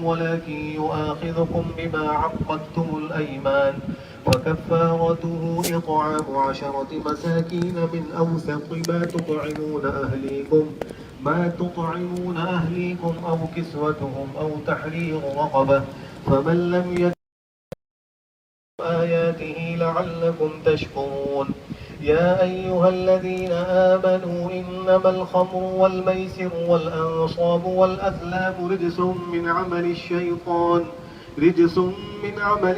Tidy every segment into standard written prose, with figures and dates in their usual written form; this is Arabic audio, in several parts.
ولكن يؤاخذكم بما عقدتم الأيمان، فكفارته إطعام 10 مساكين من أوسط ما تطعمون أهليكم أو كسوتهم أو تحرير رقبة، فمن لم يجد آياته لعلكم تشكرون. يا أيها الذين آمنوا إنما الخمر والميسر والأنصاب والأزلام رجس من عمل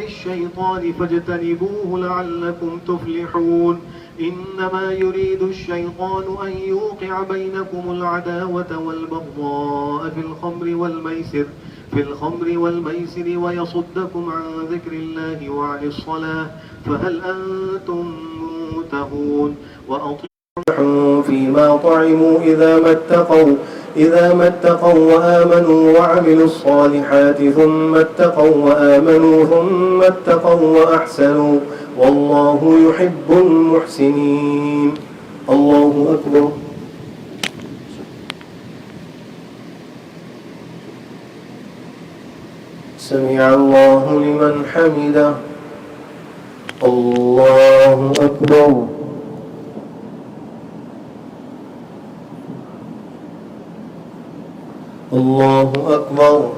الشيطان فاجتنبوه لعلكم تفلحون. إنما يريد الشيطان أن يوقع بينكم العداوة والبغضاء في الخمر والميسر ويصدكم عن ذكر الله وعن الصلاة، فهل أنتم منتهون؟ وأطيعوا فيما طعموا إذا ما اتقوا وآمنوا وعملوا الصالحات ثم اتقوا وآمنوا ثم اتقوا وأحسنوا والله يحب المحسنين. الله أكبر. سمع الله لمن حمده. الله أكبر. الله أكبر.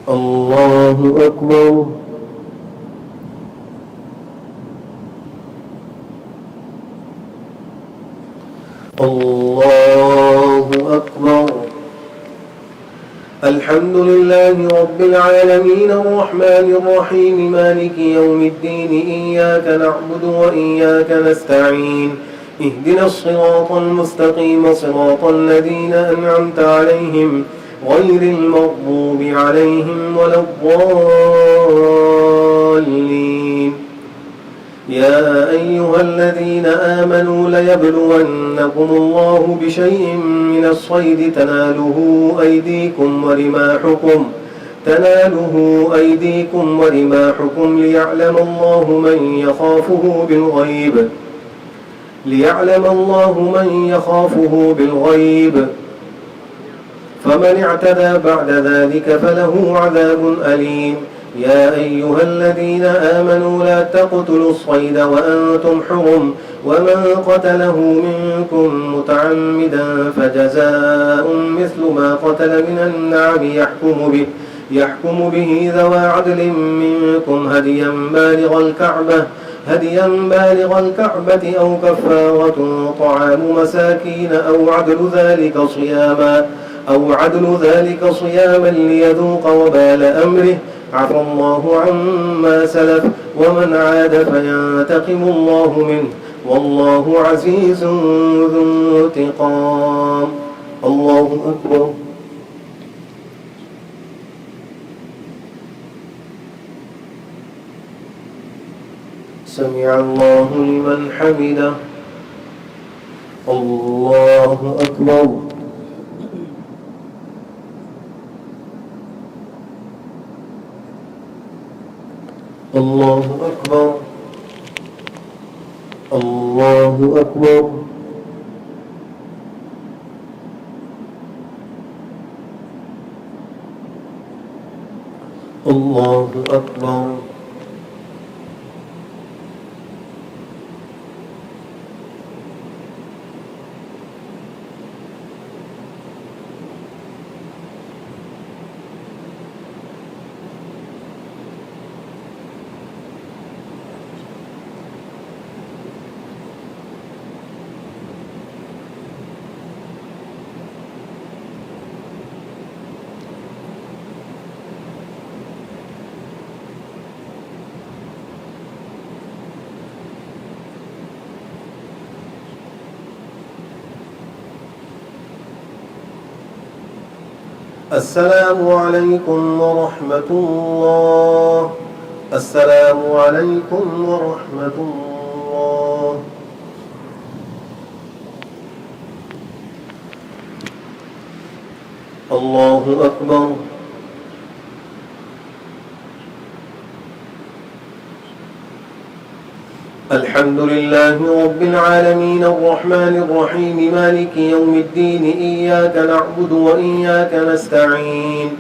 الله أكبر. الله أكبر. الحمد لله رب العالمين الرحمن الرحيم مالك يوم الدين إياك نعبد وإياك نستعين اهدنا الصراط المستقيم صراط الذين أنعمت عليهم غير المغضوب عليهم ولا الضالين. يا أيها الذين آمنوا ليبلونكم الله بشيء من الصيد تناله أيديكم ورماحكم ليعلم الله من يخافه بالغيب فمن اعتدى بعد ذلك فله عذاب أليم. يا أيها الذين آمنوا لا تقتلوا الصيد وأنتم حرم ومن قتله منكم متعمدا فجزاء مثل ما قتل من النعم يحكم به ذوى عدل منكم هديا بالغ الكعبة أو كفارة طعام مساكين أو عدل ذلك صياما ليذوق وبال أمره. عفى الله عما سلف ومن عاد فينتقم الله منه والله عزيز ذو انتقام. الله أكبر. سمع الله لمن حمده. الله أكبر. الله أكبر. الله أكبر. الله أكبر. السلام عليكم ورحمة الله. السلام عليكم ورحمة الله. الله أكبر. الحمد لله رب العالمين الرحمن الرحيم مالك يوم الدين إياك نعبد وإياك نستعين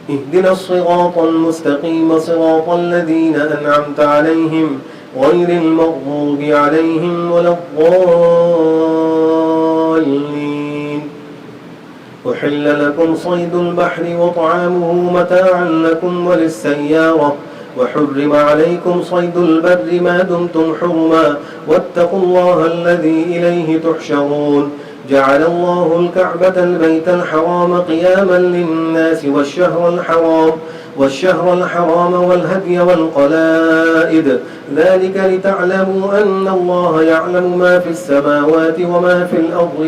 اهدنا الصراط المستقيم صراط الذين أنعمت عليهم غير المغضوب عليهم ولا الضالين. أحل لكم صيد البحر وطعامه متاعا لكم وللسيارة وحرم عليكم صيد البر ما دمتم حرما واتقوا الله الذي إليه تحشرون. جعل الله الكعبة البيت الحرام قياما للناس والشهر الحرام والهدي والقلائد ذلك لتعلموا أن الله يعلم ما في السماوات وما في الأرض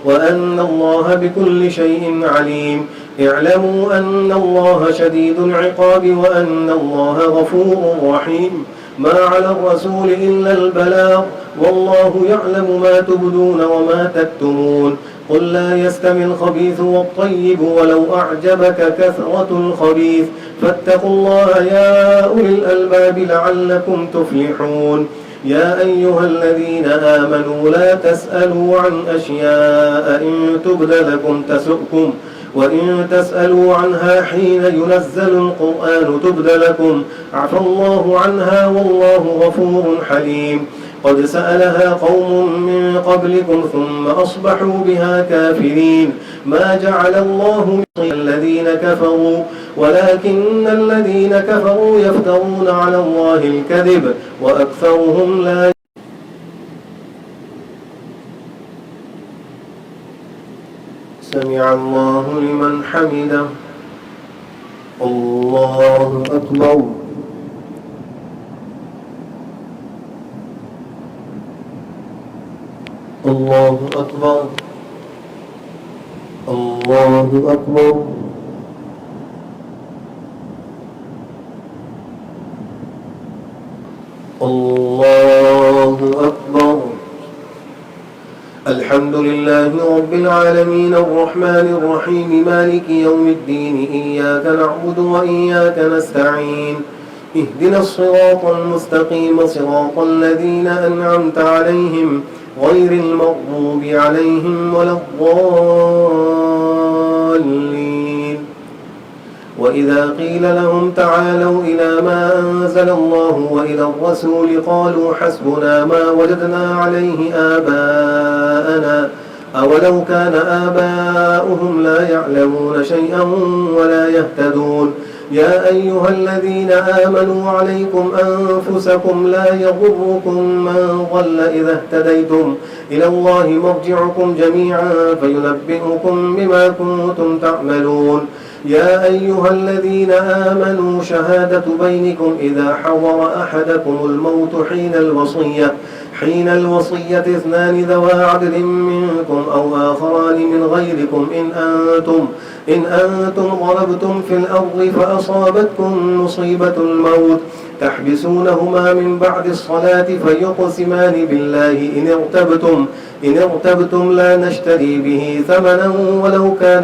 وأن الله بكل شيء عليم. اعلموا أن الله شديد العقاب وأن الله غفور رحيم. ما على الرسول إلا البلاغ والله يعلم ما تبدون وما تكتمون. قل لا يستوي الخبيث والطيب ولو أعجبك كثرة الخبيث فاتقوا الله يا أولي الألباب لعلكم تفلحون. يا أيها الذين آمنوا لا تسألوا عن أشياء إن تبد لكم تسؤكم وإن تسألوا عنها حين ينزل القرآن تبد لكم عفى الله عنها والله غفور حليم. قد سألها قوم من قبلكم ثم أصبحوا بها كافرين. ما جعل الله الذين كفروا ولكن الذين كفروا يفترون على الله الكذب وأكثرهم لا. سمع الله لمن حمده. الله أكبر. الله أكبر. الله أكبر. الله أكبر. الحمد لله رب العالمين الرحمن الرحيم مالك يوم الدين إياك نعبد وإياك نستعين اهدنا الصراط المستقيم صراط الذين أنعمت عليهم غير المغضوب عليهم ولا الضالين. وإذا قيل لهم تعالوا إلى ما أنزل الله وإلى الرسول قالوا حسبنا ما وجدنا عليه آباءنا أولو كان آباؤهم لا يعلمون شيئا ولا يهتدون. يا أيها الذين آمنوا عليكم أنفسكم لا يضركم من ضل إذا اهتديتم إلى الله مرجعكم جميعا فينبئكم بما كنتم تعملون. يا أيها الذين آمنوا شهادة بينكم إذا حضر أحدكم الموت حين الوصية اثنان ذوى عدل منكم أو آخران من غيركم إن أنتم ضربتم في الأرض فأصابتكم مصيبة الموت تحبسونهما من بعد الصلاة فيقسمان بالله إن ارتبتم لا نشتري به ثمنا ولو كان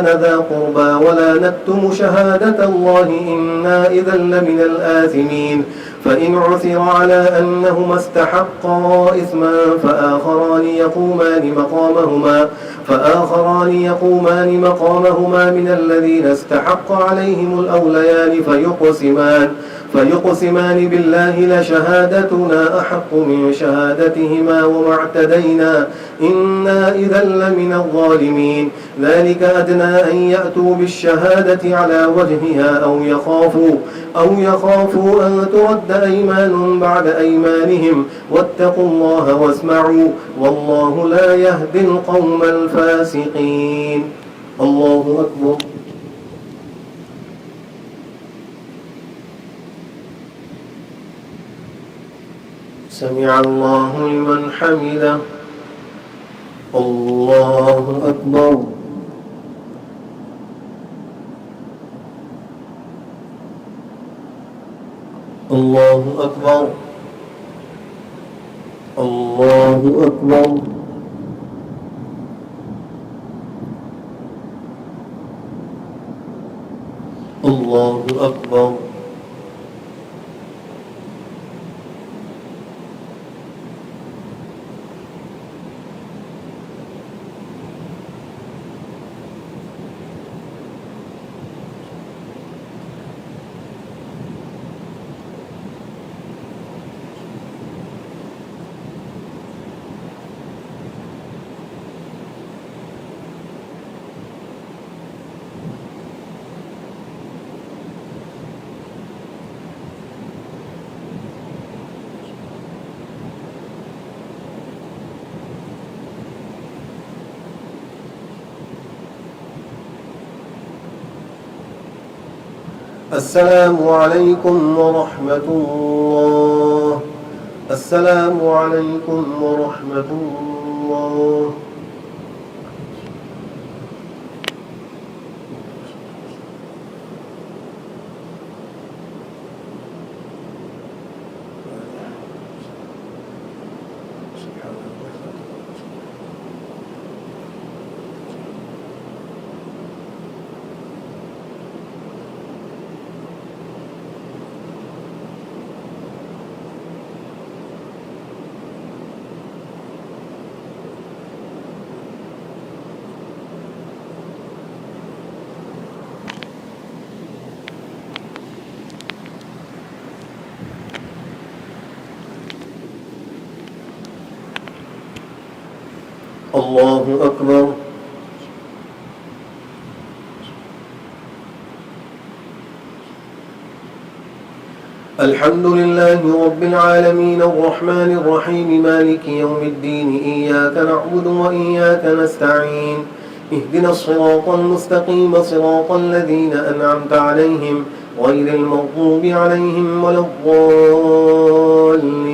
ذا قربى ولا نكتم شهادة الله إنا إذا لمن الآثمين. فإن عثر على أنهما استحقا إثما فآخران يقومان مقامهما من الذين استحق عليهم الأوليان فيقسمان بالله لشهادتنا أحق من شهادتهما وما اعتدينا إنا إذا لمن الظالمين. ذلك أدنى أن يأتوا بالشهادة على وجهها أو يخافوا أن ترد أيمان بعد أيمانهم واتقوا الله واسمعوا والله لا يهدي القوم الفاسقين. الله أكبر. سمع الله لمن حمده. الله أكبر. الله أكبر. الله أكبر. الله أكبر. السلام عليكم ورحمة الله. السلام عليكم ورحمة الله. الله أكبر. الحمد لله رب العالمين الرحمن الرحيم مالك يوم الدين إياك نعبد وإياك نستعين اهدنا الصراط المستقيم صراط الذين أنعمت عليهم غير المغضوب عليهم ولا الضالين.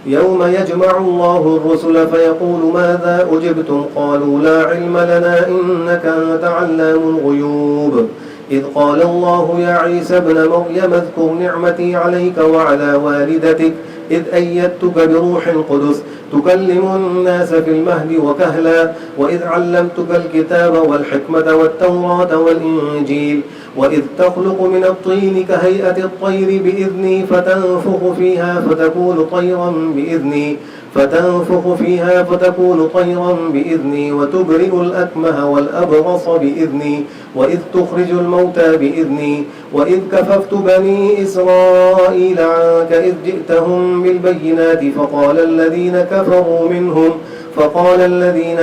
يوم يجمع الله الرسل فيقول ماذا أجبتم قالوا لا علم لنا إنك أنت علام الغيوب. إذ قال الله يا عيسى ابن مريم اذكر نعمتي عليك وعلى والدتك إذ أيدتك بروح القدس تكلم الناس في المهد وكهلا وإذ علمتك الكتاب والحكمة والتوراة والإنجيل وإذ تخلق من الطين كهيئة الطير بإذني فتنفخ فيها فتكون طيرا بإذني وتبرئ الأكمه والأبرص بإذني وإذ تخرج الموتى بإذني وإذ كففت بني إسرائيل عنك إذ جئتهم بالبينات فقال الذين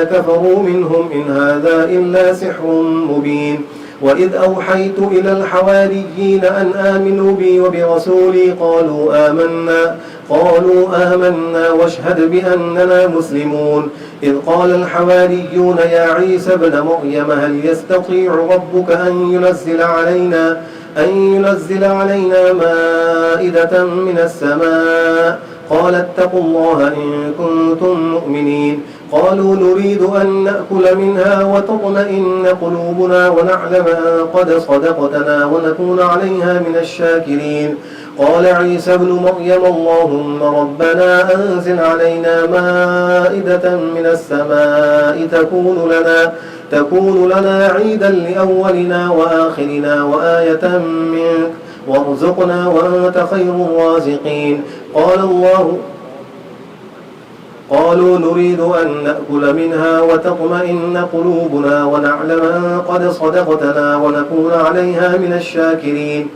كفروا منهم إن هذا إلا سحر مبين. وإذ أوحيت إلى الحواريين أن آمنوا بي وبرسولي قالوا آمنا واشهد بأننا مسلمون. إذ قال الحواريون يا عيسى ابن مريم هل يستطيع ربك أن ينزل علينا مائدة من السماء قال اتقوا الله إن كنتم مؤمنين. قالوا نريد أن نأكل منها وتطمئن قلوبنا ونعلم أن قد صدقتنا ونكون عليها من الشاكرين. قال عيسى ابن مريم اللهم ربنا أنزل علينا مائدة من السماء تكون لنا عيدا لأولنا وآخرنا وآية منك وارزقنا وأنت خير الرازقين. قالوا نريد أن نأكل منها وتطمئن قلوبنا ونعلم أن قد صدقتنا ونكون عليها من الشاكرين.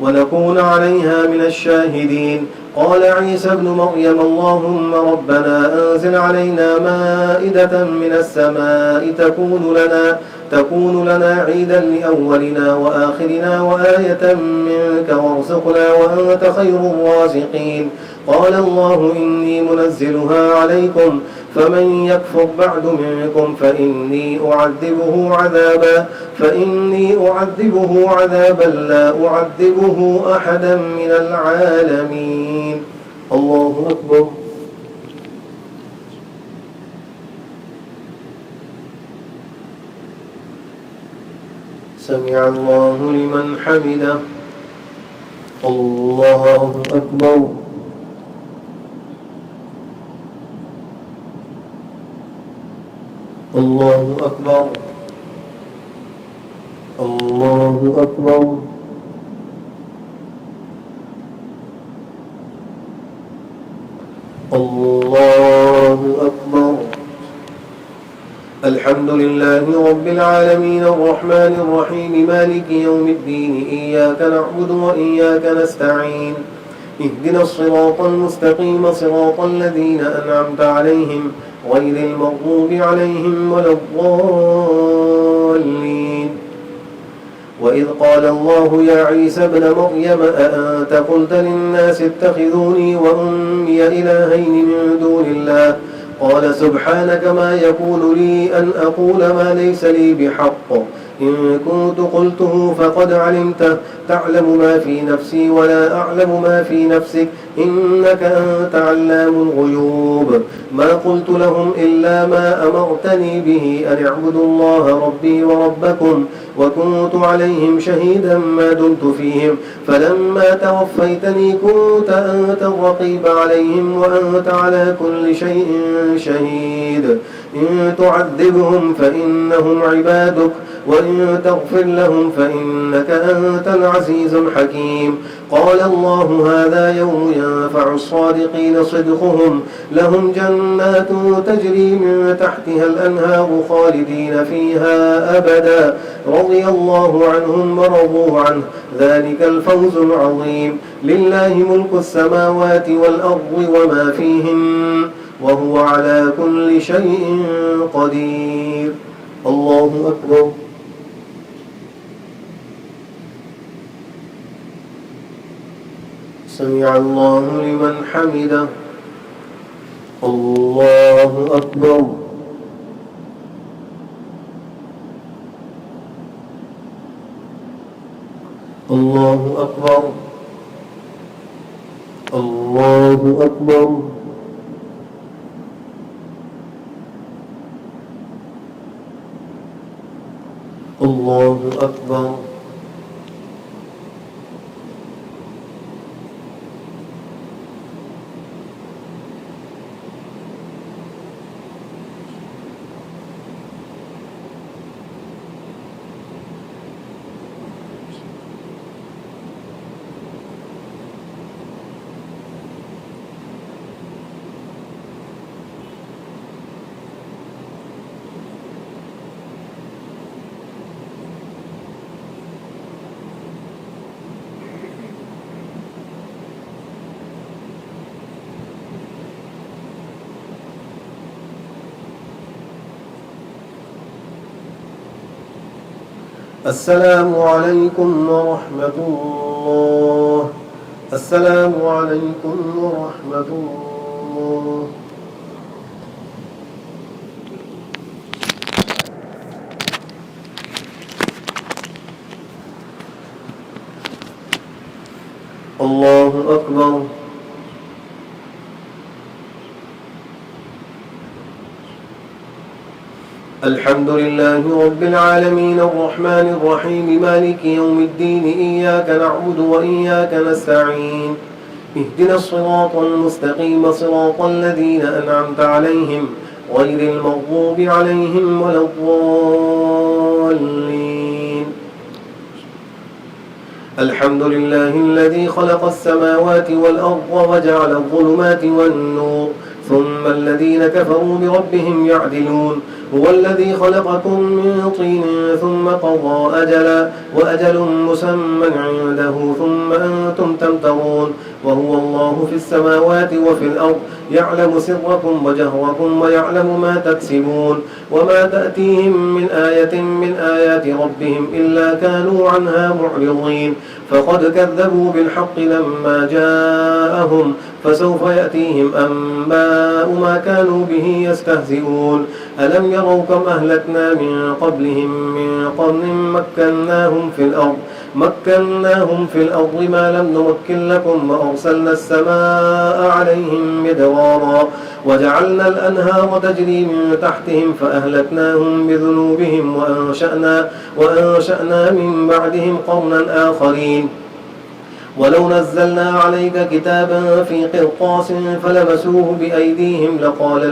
ونكون عليها من الشاهدين. قال عيسى ابن مريم اللهم ربنا أنزل علينا مائدة من السماء تكون لنا عيدا لأولنا وآخرنا وآية منك وارزقنا وأنت خير الرازقين. قال الله إني منزلها عليكم فمن يكفر بعد منكم فإني أعذبه عذابا لا أعذبه أحدا من العالمين. الله أكبر. سمع الله لمن حمده. الله أكبر. الله أكبر. الله أكبر. الله أكبر. الحمد لله رب العالمين الرحمن الرحيم مالك يوم الدين إياك نعبد وإياك نستعين اهدنا الصراط المستقيم صراط الذين أنعمت عليهم غير المغضوب عليهم ولا الضالين. وإذ قال الله يا عيسى ابن مريم أأنت قلت للناس اتخذوني وأمي إلهين من دون الله قال سبحانك ما يكون لي أن أقول ما ليس لي بحق إن كنت قلته فقد علمته تعلم ما في نفسي ولا أعلم ما في نفسك إنك أنت علام الغيوب ما قلت لهم إلا ما أمرتني به أن اعبدوا الله ربي وربكم وكنت عليهم شهيدا ما دمت فيهم فلما توفيتني كنت أنت الرقيب عليهم وأنت على كل شيء شهيد إن تعذبهم فإنهم عبادك وإن تغفر لهم فإنك أنت العزيز الحكيم قال الله هذا يوم ينفع الصادقين صدقهم لهم جنات تجري من تحتها الأنهار خالدين فيها أبدا رضي الله عنهم ورضوا عنه ذلك الفوز العظيم لله ملك السماوات والأرض وما فيهن وهو على كل شيء قدير الله أكبر سمع الله لمن حمده الله أكبر الله أكبر الله أكبر الله أكبر السلام عليكم ورحمة الله السلام عليكم ورحمة الله الله أكبر الحمد لله رب العالمين الرحمن الرحيم مالك يوم الدين إياك نعبد وإياك نستعين اهدنا الصراط المستقيم صراط الذين أنعمت عليهم غير المغضوب عليهم ولا الضالين الحمد لله الذي خلق السماوات والأرض وجعل الظلمات والنور ثم الذين كفروا بربهم يعدلون هو الذي خلقكم من طين ثم قضى أجلا وأجل مسمى عنده ثم أنتم تمترون وهو الله في السماوات وفي الأرض يعلم سركم وجهركم ويعلم ما تكسبون وما تأتيهم من آية من آيات ربهم إلا كانوا عنها معرضين فقد كذبوا بالحق لما جاءهم فسوف يأتيهم أنباء ما كانوا به يستهزئون ألم يروا كم أهلكنا من قبلهم من قرن مكناهم في الأرض ما لم نمكن لكم وأرسلنا السماء عليهم مدرارا وجعلنا الأنهار تجري من تحتهم فأهلكناهم بذنوبهم وأنشأنا من بعدهم قرنا آخرين ولو نزلنا عليك كتابا في قرطاس فلمسوه بأيديهم لقال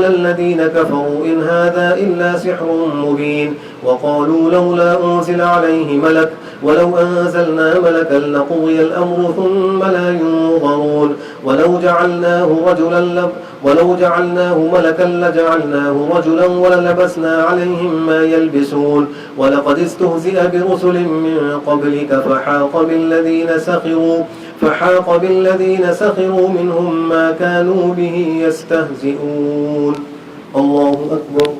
الذين كفروا إن هذا إلا سحر مبين وقالوا لولا أنزل عليه ملك ولو أنزلنا ملكا لقضي الأمر ثم لا ينظرون ولو جعلناه ملكا لجعلناه رجلا وللبسنا عليهم ما يلبسون ولقد استهزئ برسل من قبلك فحاق بالذين سخروا منهم ما كانوا به يستهزئون الله أكبر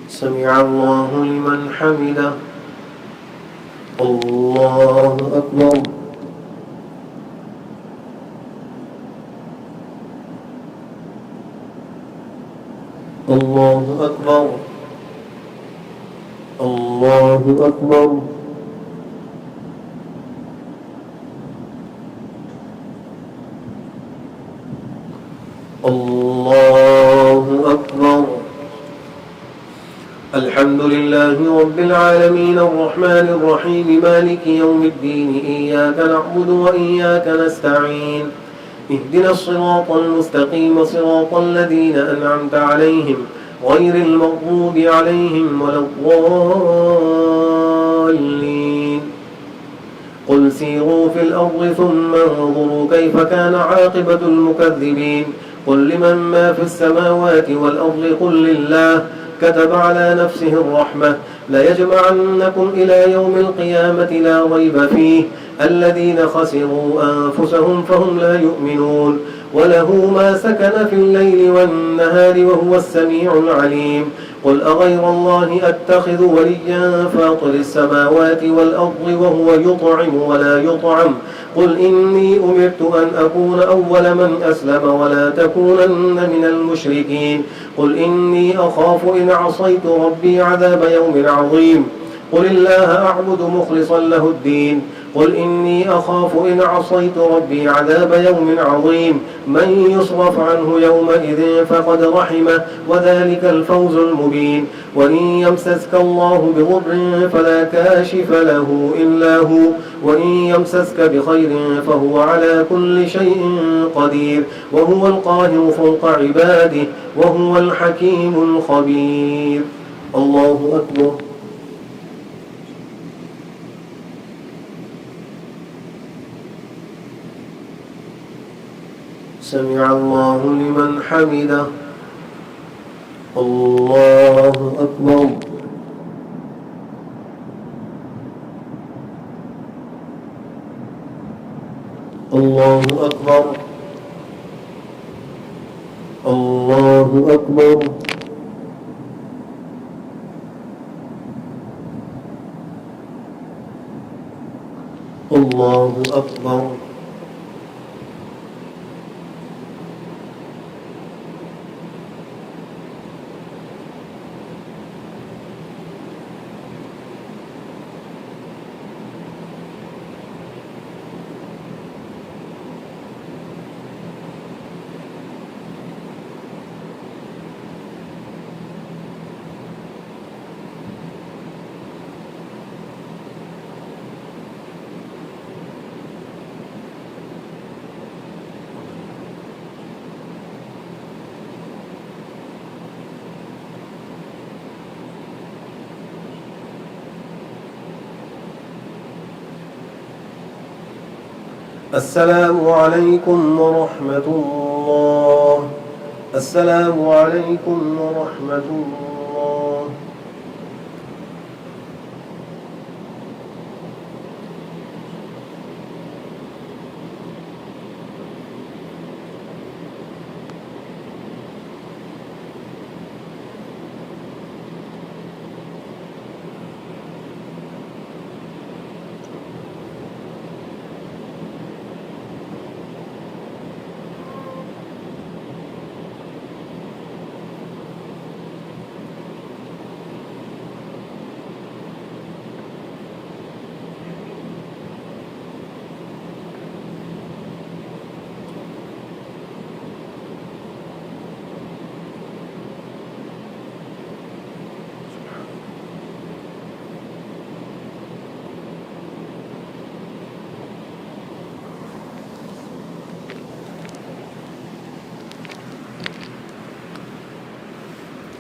سمع الله لمن حمده الله أكبر. الله أكبر. الله أكبر. الله أكبر. الحمد لله رب العالمين الرحمن الرحيم مالك يوم الدين إياك نعبد وإياك نستعين اهدنا الصراط المستقيم صراط الذين أنعمت عليهم غير المغضوب عليهم ولا الضالين. قل سيروا في الأرض ثم انظروا كيف كان عاقبة المكذبين. قل لمن ما في السماوات والأرض قل لله كتب على نفسه الرحمة ليجمعنكم إلى يوم القيامة لا ريب فيه الذين خسروا أنفسهم فهم لا يؤمنون. وله ما سكن في الليل والنهار وهو السميع العليم. قل أغير الله أتخذ وليا فاطر السماوات والأرض وهو يطعم ولا يطعم. قل إني أمرت أن أكون أول من أسلم ولا تكونن من المشركين. قل إني أخاف إن عصيت ربي عذاب يوم عظيم. قل الله أعبد مخلصا له الدين. قل إني أخاف إن عصيت ربي عذاب يوم عظيم. من يصرف عنه يومئذ فقد رحمه وذلك الفوز المبين. وإن يمسسك الله بضر فلا كاشف له إلا هو وإن يمسسك بخير فهو على كل شيء قدير وهو القاهر فوق عباده وهو الحكيم الخبير. الله أكبر. سمع الله لمن حمده. الله أكبر. الله أكبر. الله أكبر. الله أكبر. السلام عليكم ورحمة الله. السلام عليكم ورحمة الله.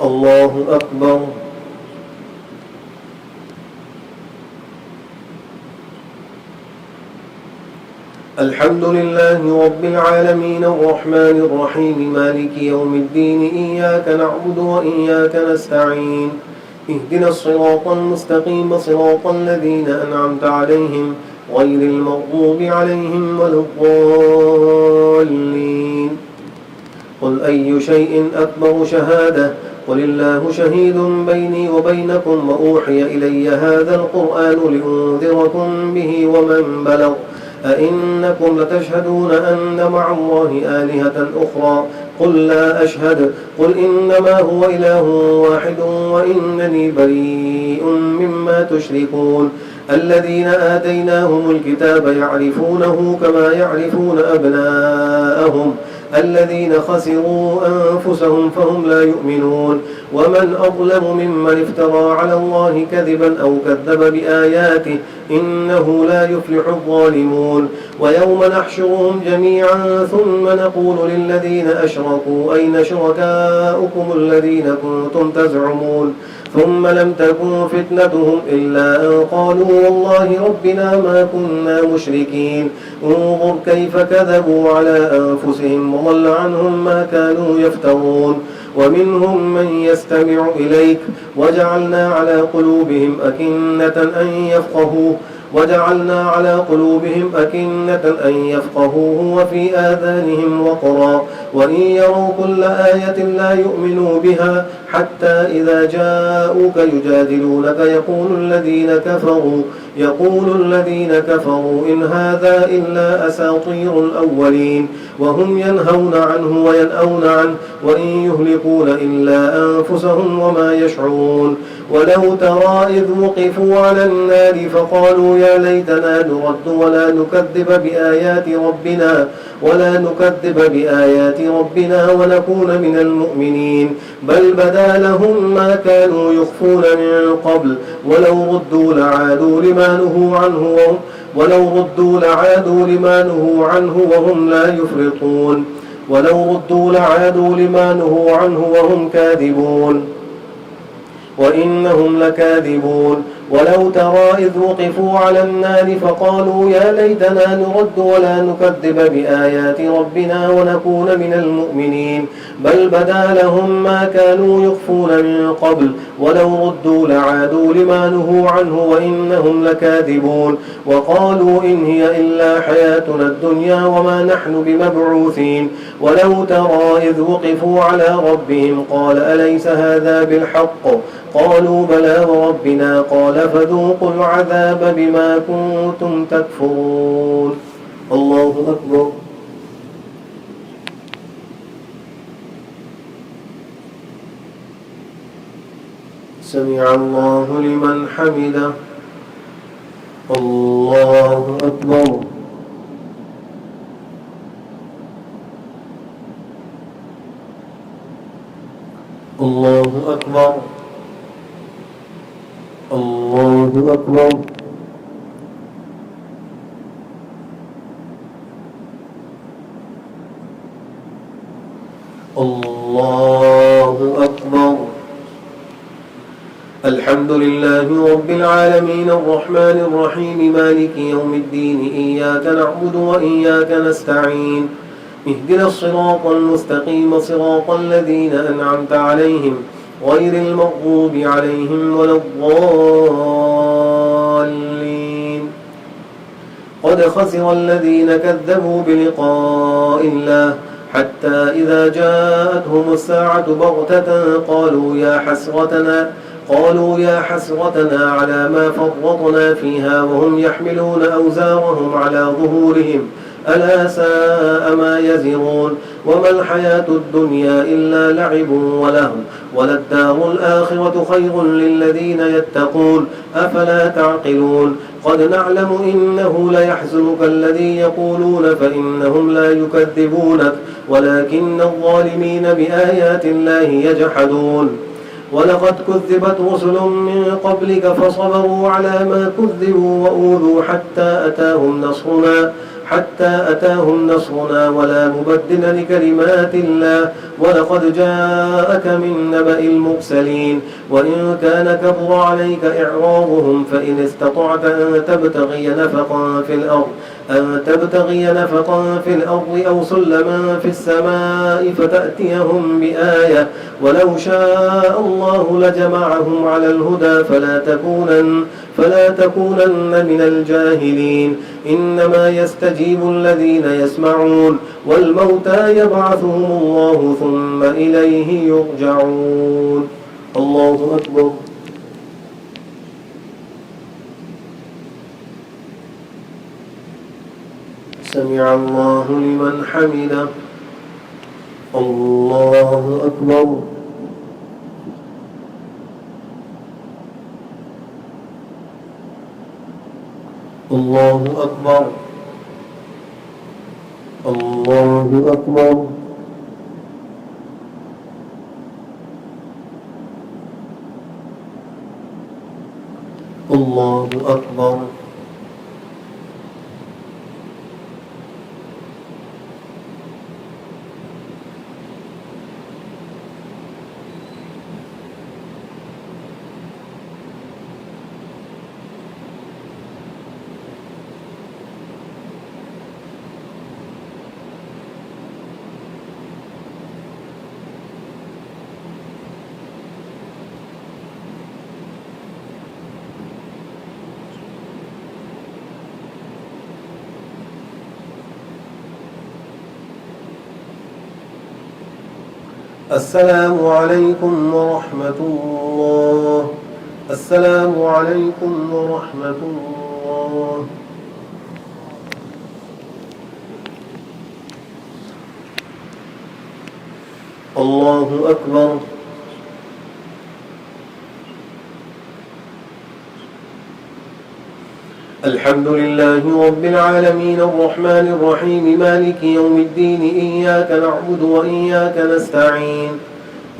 الله أكبر. الحمد لله رب العالمين الرحمن الرحيم مالك يوم الدين إياك نعبد وإياك نستعين اهدنا الصراط المستقيم صراط الذين أنعمت عليهم غير المغضوب عليهم ولا الضالين. قل أي شيء أكبر شهادة قل الله شهيد بيني وبينكم وأوحي إلي هذا القرآن لأنذركم به ومن بلغ أئنكم لتشهدون أن مع الله آلهة أخرى قل لا أشهد قل إنما هو إله واحد وإنني بريء مما تشركون الذين آتيناهم الكتاب يعرفونه كما يعرفون أبناءهم الذين خسروا أنفسهم فهم لا يؤمنون ومن أظلم ممن افترى على الله كذبا أو كذب بآياته إنه لا يفلح الظالمون ويوم نحشرهم جميعا ثم نقول للذين أشركوا أين شركاؤكم الذين كنتم تزعمون ثم لم تكن فتنتهم إلا أن قالوا والله ربنا ما كنا مشركين انظر كيف كذبوا على أنفسهم وضل عنهم ما كانوا يفترون ومنهم من يستمع إليك وجعلنا على قلوبهم أكنة أن يفقهوه وفي آذانهم وقرا وإن يروا كل آية لا يؤمنوا بها حتى إذا جاءوك يجادلونك يقول الذين كفروا إن هذا إلا أساطير الأولين وهم ينهون عنه وينأون عنه وإن يهلكون إلا أنفسهم وما يشعرون ولو ترى إذ وقفوا على النار فقالوا يا ليتنا نرد ولا نكذب بآيات ربنا ونكون من المؤمنين بل بدا لهم ما كانوا يخفون من قبل ولو ردوا لعادوا لما نهوا عنه وهم لا يفرطون وهم كاذبون وإنهم لكاذبون ولو ترى إذ وقفوا على النار فقالوا يا ليتنا نرد ولا نكذب بآيات ربنا ونكون من المؤمنين بل بدا لهم ما كانوا يخفون من قبل ولو ردوا لعادوا لما نهوا عنه وإنهم لكاذبون وقالوا إن هي إلا حياتنا الدنيا وما نحن بمبعوثين ولو ترى إذ وقفوا على ربهم قال أليس هذا بالحق قالوا بلى وربنا قال فذوقوا العذاب بما كنتم تكفرون الله أكبر سمع الله لمن حمده الله أكبر الله أكبر الله أكبر الله أكبر الحمد لله رب العالمين الرحمن الرحيم مالك يوم الدين إياك نعبد وإياك نستعين اهدنا الصراط المستقيم صراط الذين أنعمت عليهم غير المغضوب عليهم ولا الضالين قد خسر الذين كذبوا بلقاء الله حتى إذا جاءتهم الساعة بغتة قالوا يا حسرتنا على ما فرطنا فيها وهم يحملون أوزارهم على ظهورهم ألا ساء ما يزرون وما الحياة الدنيا إلا لعب ولهو وللدار الآخرة خير للذين يتقون أفلا تعقلون قد نعلم إنه ليحزنك الذي يقولون فإنهم لا يكذبونك ولكن الظالمين بآيات الله يجحدون ولقد كذبت رسل من قبلك فصبروا على ما كذبوا وأوذوا حتى أتاهم نصرنا ولا مبدل لكلمات الله ولقد جاءك من نبأ المرسلين وإن كان كبر عليك إعراضهم فإن استطعت أن تبتغي نفقا في الأرض أو سلما في السماء فتأتيهم بآية ولو شاء الله لجمعهم على الهدى فلا تكونن من الجاهلين إنما يستجيب الذين يسمعون والموتى يبعثهم الله ثم إليه يرجعون. الله أكبر. سمع الله لمن حمده. الله أكبر. الله أكبر. الله أكبر. الله أكبر. السلام عليكم ورحمة الله. السلام عليكم ورحمة الله. الله أكبر. الحمد لله رب العالمين الرحمن الرحيم مالك يوم الدين إياك نعبد وإياك نستعين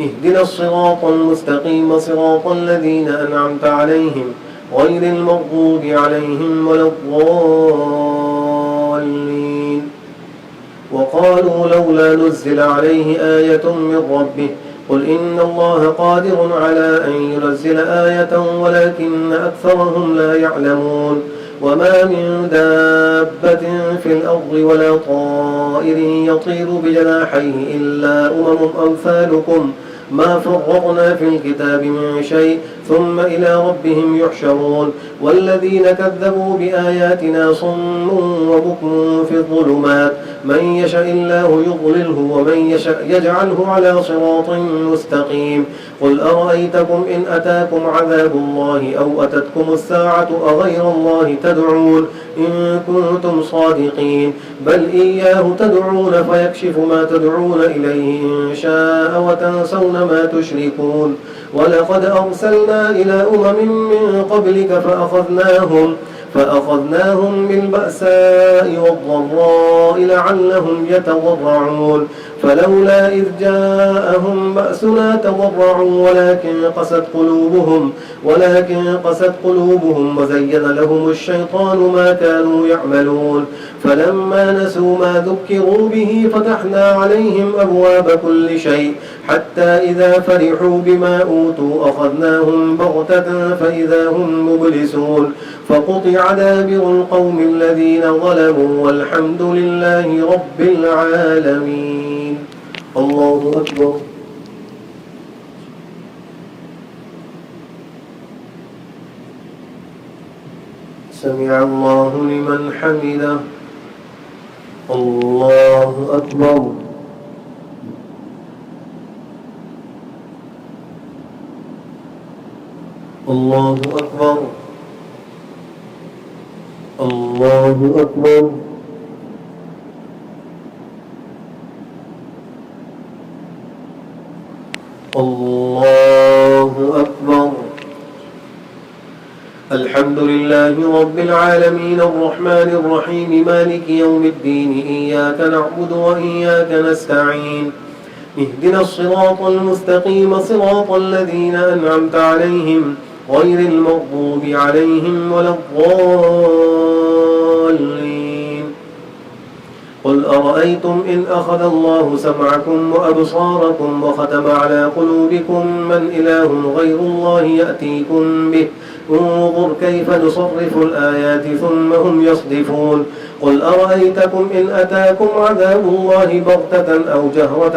اهدنا الصراط المستقيم صراط الذين أنعمت عليهم غير المغضوب عليهم ولا الضالين. وقالوا لولا نزل عليه آية من ربه قل إن الله قادر على أن ينزل آية ولكن أكثرهم لا يعلمون. وما من دابة في الأرض ولا طائر يطير بجناحيه إلا أمثالكم ما فرطنا في الكتاب من شيء ثم إلى ربهم يحشرون. والذين كذبوا بآياتنا صم وبكم في الظلمات من يشاء الله يضلله ومن يشاء يجعله على صراط مستقيم. قل أرأيتكم إن أتاكم عذاب الله أو أتتكم الساعة أغير الله تدعون إن كنتم صادقين بل إياه تدعون فيكشف ما تدعون إليه إن شاء وتنسون ما تشركون. ولقد أرسلنا إلى من قبلك فأخذناهم بالبأساء والضراء لعلهم يتضرعون فلولا إذ جاءهم بأسنا تضرعوا ولكن قست قلوبهم وزين لهم الشيطان ما كانوا يعملون. فلما نسوا ما ذكروا به فتحنا عليهم أبواب كل شيء حتى إذا فرحوا بما أوتوا أخذناهم بغتة فإذا هم مبلسون. فقطع دابر القوم الذين ظلموا والحمد لله رب العالمين. الله أكبر. سمع الله لمن حمده. الله أكبر. الله أكبر. الله أكبر. الله أكبر. الحمد لله رب العالمين الرحمن الرحيم مالك يوم الدين إياك نعبد وإياك نستعين اهدنا الصراط المستقيم صراط الذين أنعمت عليهم غير المغضوب عليهم ولا الضالين. قل أرأيتم إن أخذ الله سمعكم وأبصاركم وختم على قلوبكم من إله غير الله يأتيكم به انظر كيف نصرف الآيات ثم هم يصدفون. قل أرأيتكم إن أتاكم عذاب الله بغتة أو جهرة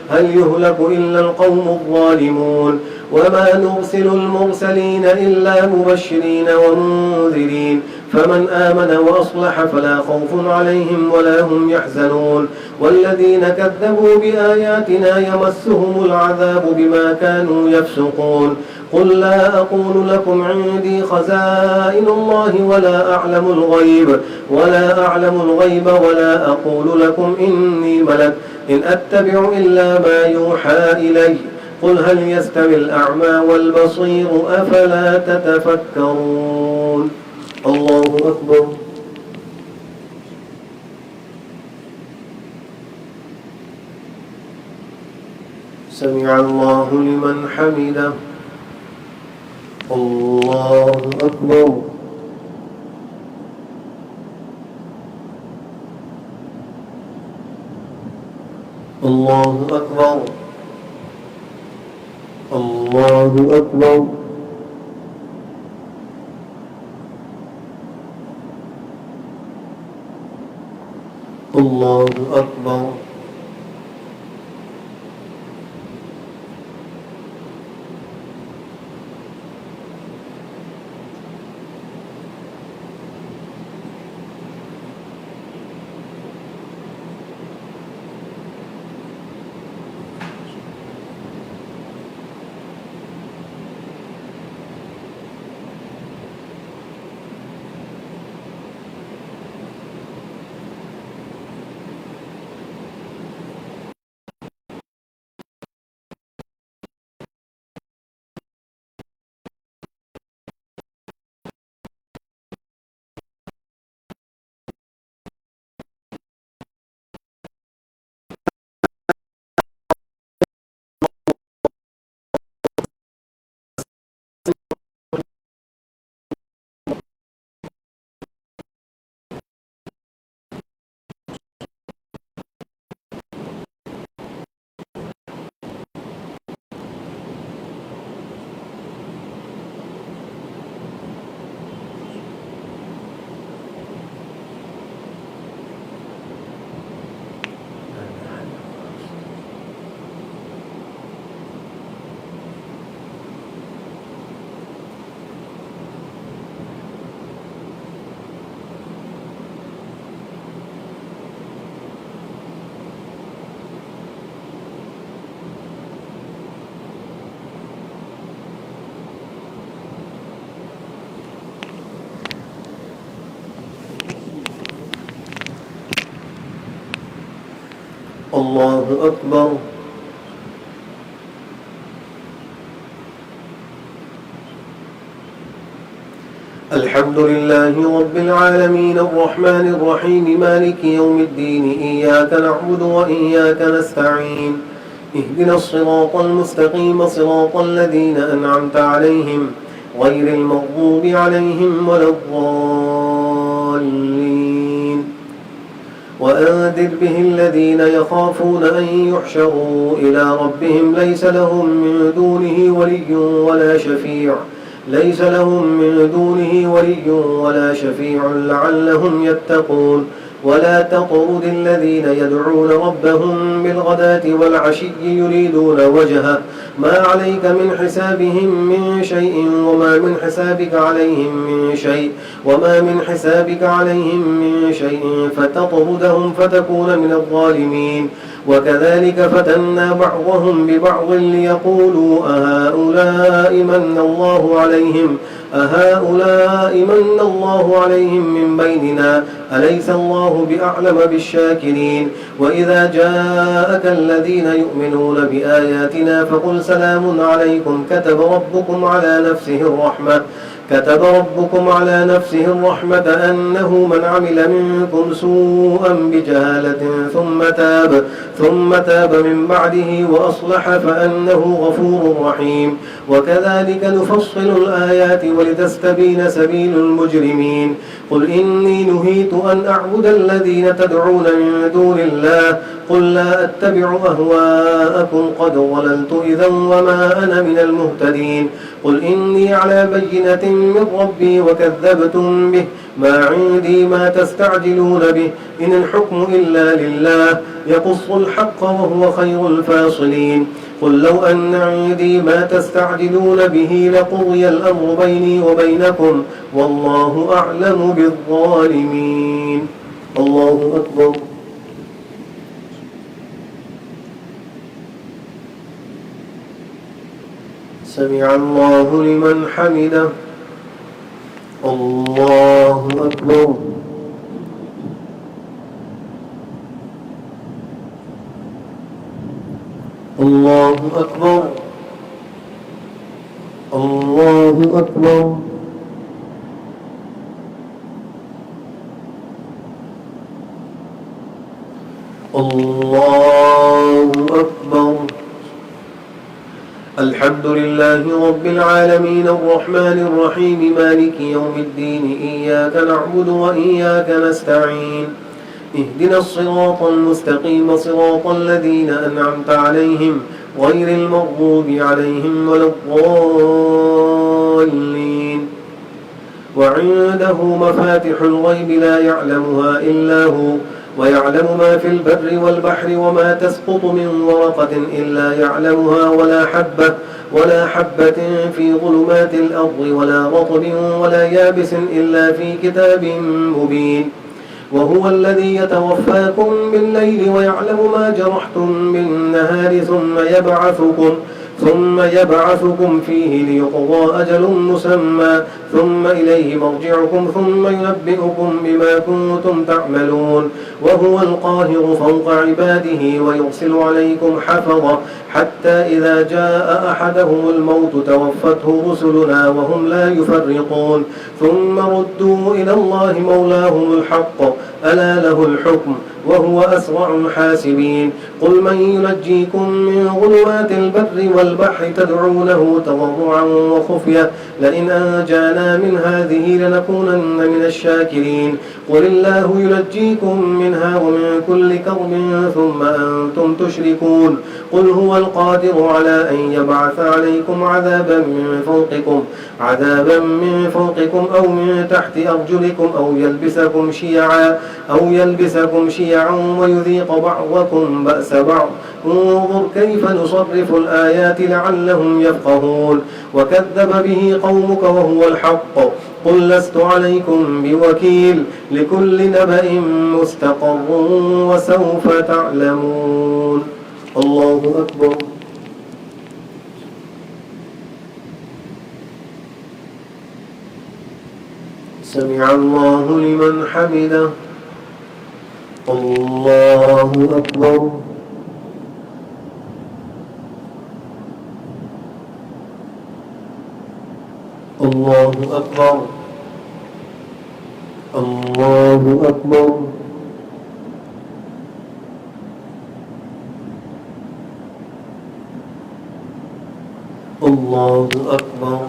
هل يهلك إلا القوم الظالمون. وما نرسل المرسلين إلا مبشرين ومنذرين فمن آمن وأصلح فلا خوف عليهم ولا هم يحزنون والذين كذبوا بآياتنا يمسهم العذاب بما كانوا يفسقون قل لا أقول لكم عندي خزائن الله ولا أعلم الغيب ولا أقول لكم إني ملك إن أتبع إلا ما يوحى إلي قل هل يستوي الأعمى والبصير أفلا تتفكرون الله أكبر سمع الله لمن حمده الله أكبر الله أكبر الله أكبر الله أكبر الله أكبر الحمد لله رب العالمين الرحمن الرحيم مالك يوم الدين إياك نعبد وإياك نستعين اهدنا الصراط المستقيم صراط الذين أنعمت عليهم غير المغضوب عليهم ولا الضالين وأنذر به الذين يخافون أن يحشروا إلى ربهم ليس لهم من دونه ولي ولا شفيع لعلهم يتقون ولا تطرد الذين يدعون ربهم بالغداة والعشي يريدون وجهه ما عليك من حسابهم من شيء وما من حسابك عليهم من شيء فتطردهم فتكون من الظالمين وكذلك فتنا بعضهم ببعض ليقولوا أهؤلاء من الله عليهم من بيننا أليس الله بأعلم بالشاكرين وإذا جاءك الذين يؤمنون بآياتنا فقل سلام عليكم كتب ربكم على نفسه الرحمة أنه من عمل منكم سوءا بجهالة ثم تاب من بعده وأصلح فأنه غفور رحيم وكذلك نفصل الآيات ولتستبين سبيل المجرمين قل إني نهيت أن أعبد الذين تدعون من دون الله قل لا أتبع أهواءكم قد ضللت إذا وما أنا من المهتدين قل إني على بينة من ربي وكذبتم به ما عندي ما تستعجلون به إن الحكم إلا لله يقص الحق وهو خير الفاصلين قل لو أن عندي ما تستعجلون به لقضي الأمر بيني وبينكم والله أعلم بالظالمين. الله أكبر. سمع الله لمن حمده. الله أكبر. الله أكبر. الله أكبر. الله أكبر. الحمد لله رب العالمين الرحمن الرحيم مالك يوم الدين إياك نعبد وإياك نستعين اهدنا الصراط المستقيم صراط الذين أنعمت عليهم غير المغضوب عليهم ولا الضالين. وعنده مفاتح الغيب لا يعلمها إلا هو ويعلم ما في البر والبحر وما تسقط من ورقة إلا يعلمها ولا حبة في ظلمات الأرض ولا رطب ولا يابس إلا في كتاب مبين. وهو الذي يتوفاكم بالليل ويعلم ما جرحتم بالنهار ثم يبعثكم فيه ليقضى أجل مسمى ثم إليه مرجعكم ثم ينبئكم بما كنتم تعملون. وهو القاهر فوق عباده ويرسل عليكم حفظة حتى إذا جاء أحدهم الموت توفته رسلنا وهم لا يفرقون ثم ردوا إلى الله مولاهم الحق ألا له الحكم وهو أسرع الحاسبين. قل من ينجيكم من ظلمات البر والبحر تدعونه تضرعا وخفية لئن أنجانا من هذه لنكونن من الشاكرين. قل الله ينجيكم منها ومن كل كرب ثم أنتم تشركون. قل هو القادر على أن يبعث عليكم عذابا من فوقكم أو من تحت أرجلكم أو يلبسكم شيعا ويذيق بعضكم بأس بعض. انظر كيف نصرف الآيات لعلهم يفقهون. وكذب به قومك وهو الحق قل لست عليكم بوكيل لكل نبأ مستقر وسوف تعلمون. الله أكبر. سمع الله لمن حمده. الله أكبر. الله أكبر. الله أكبر. الله أكبر.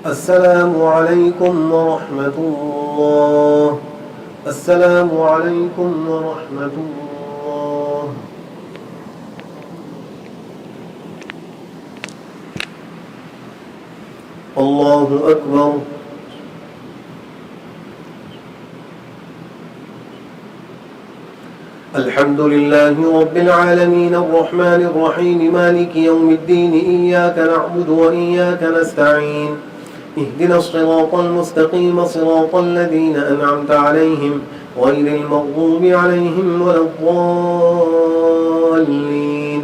السلام عليكم ورحمة الله. السلام عليكم ورحمة الله. الله أكبر. الحمد لله رب العالمين الرحمن الرحيم مالك يوم الدين إياك نعبد وإياك نستعين اهدنا الصراط المستقيم صراط الذين أنعمت عليهم غير المغضوب عليهم ولا الضالين.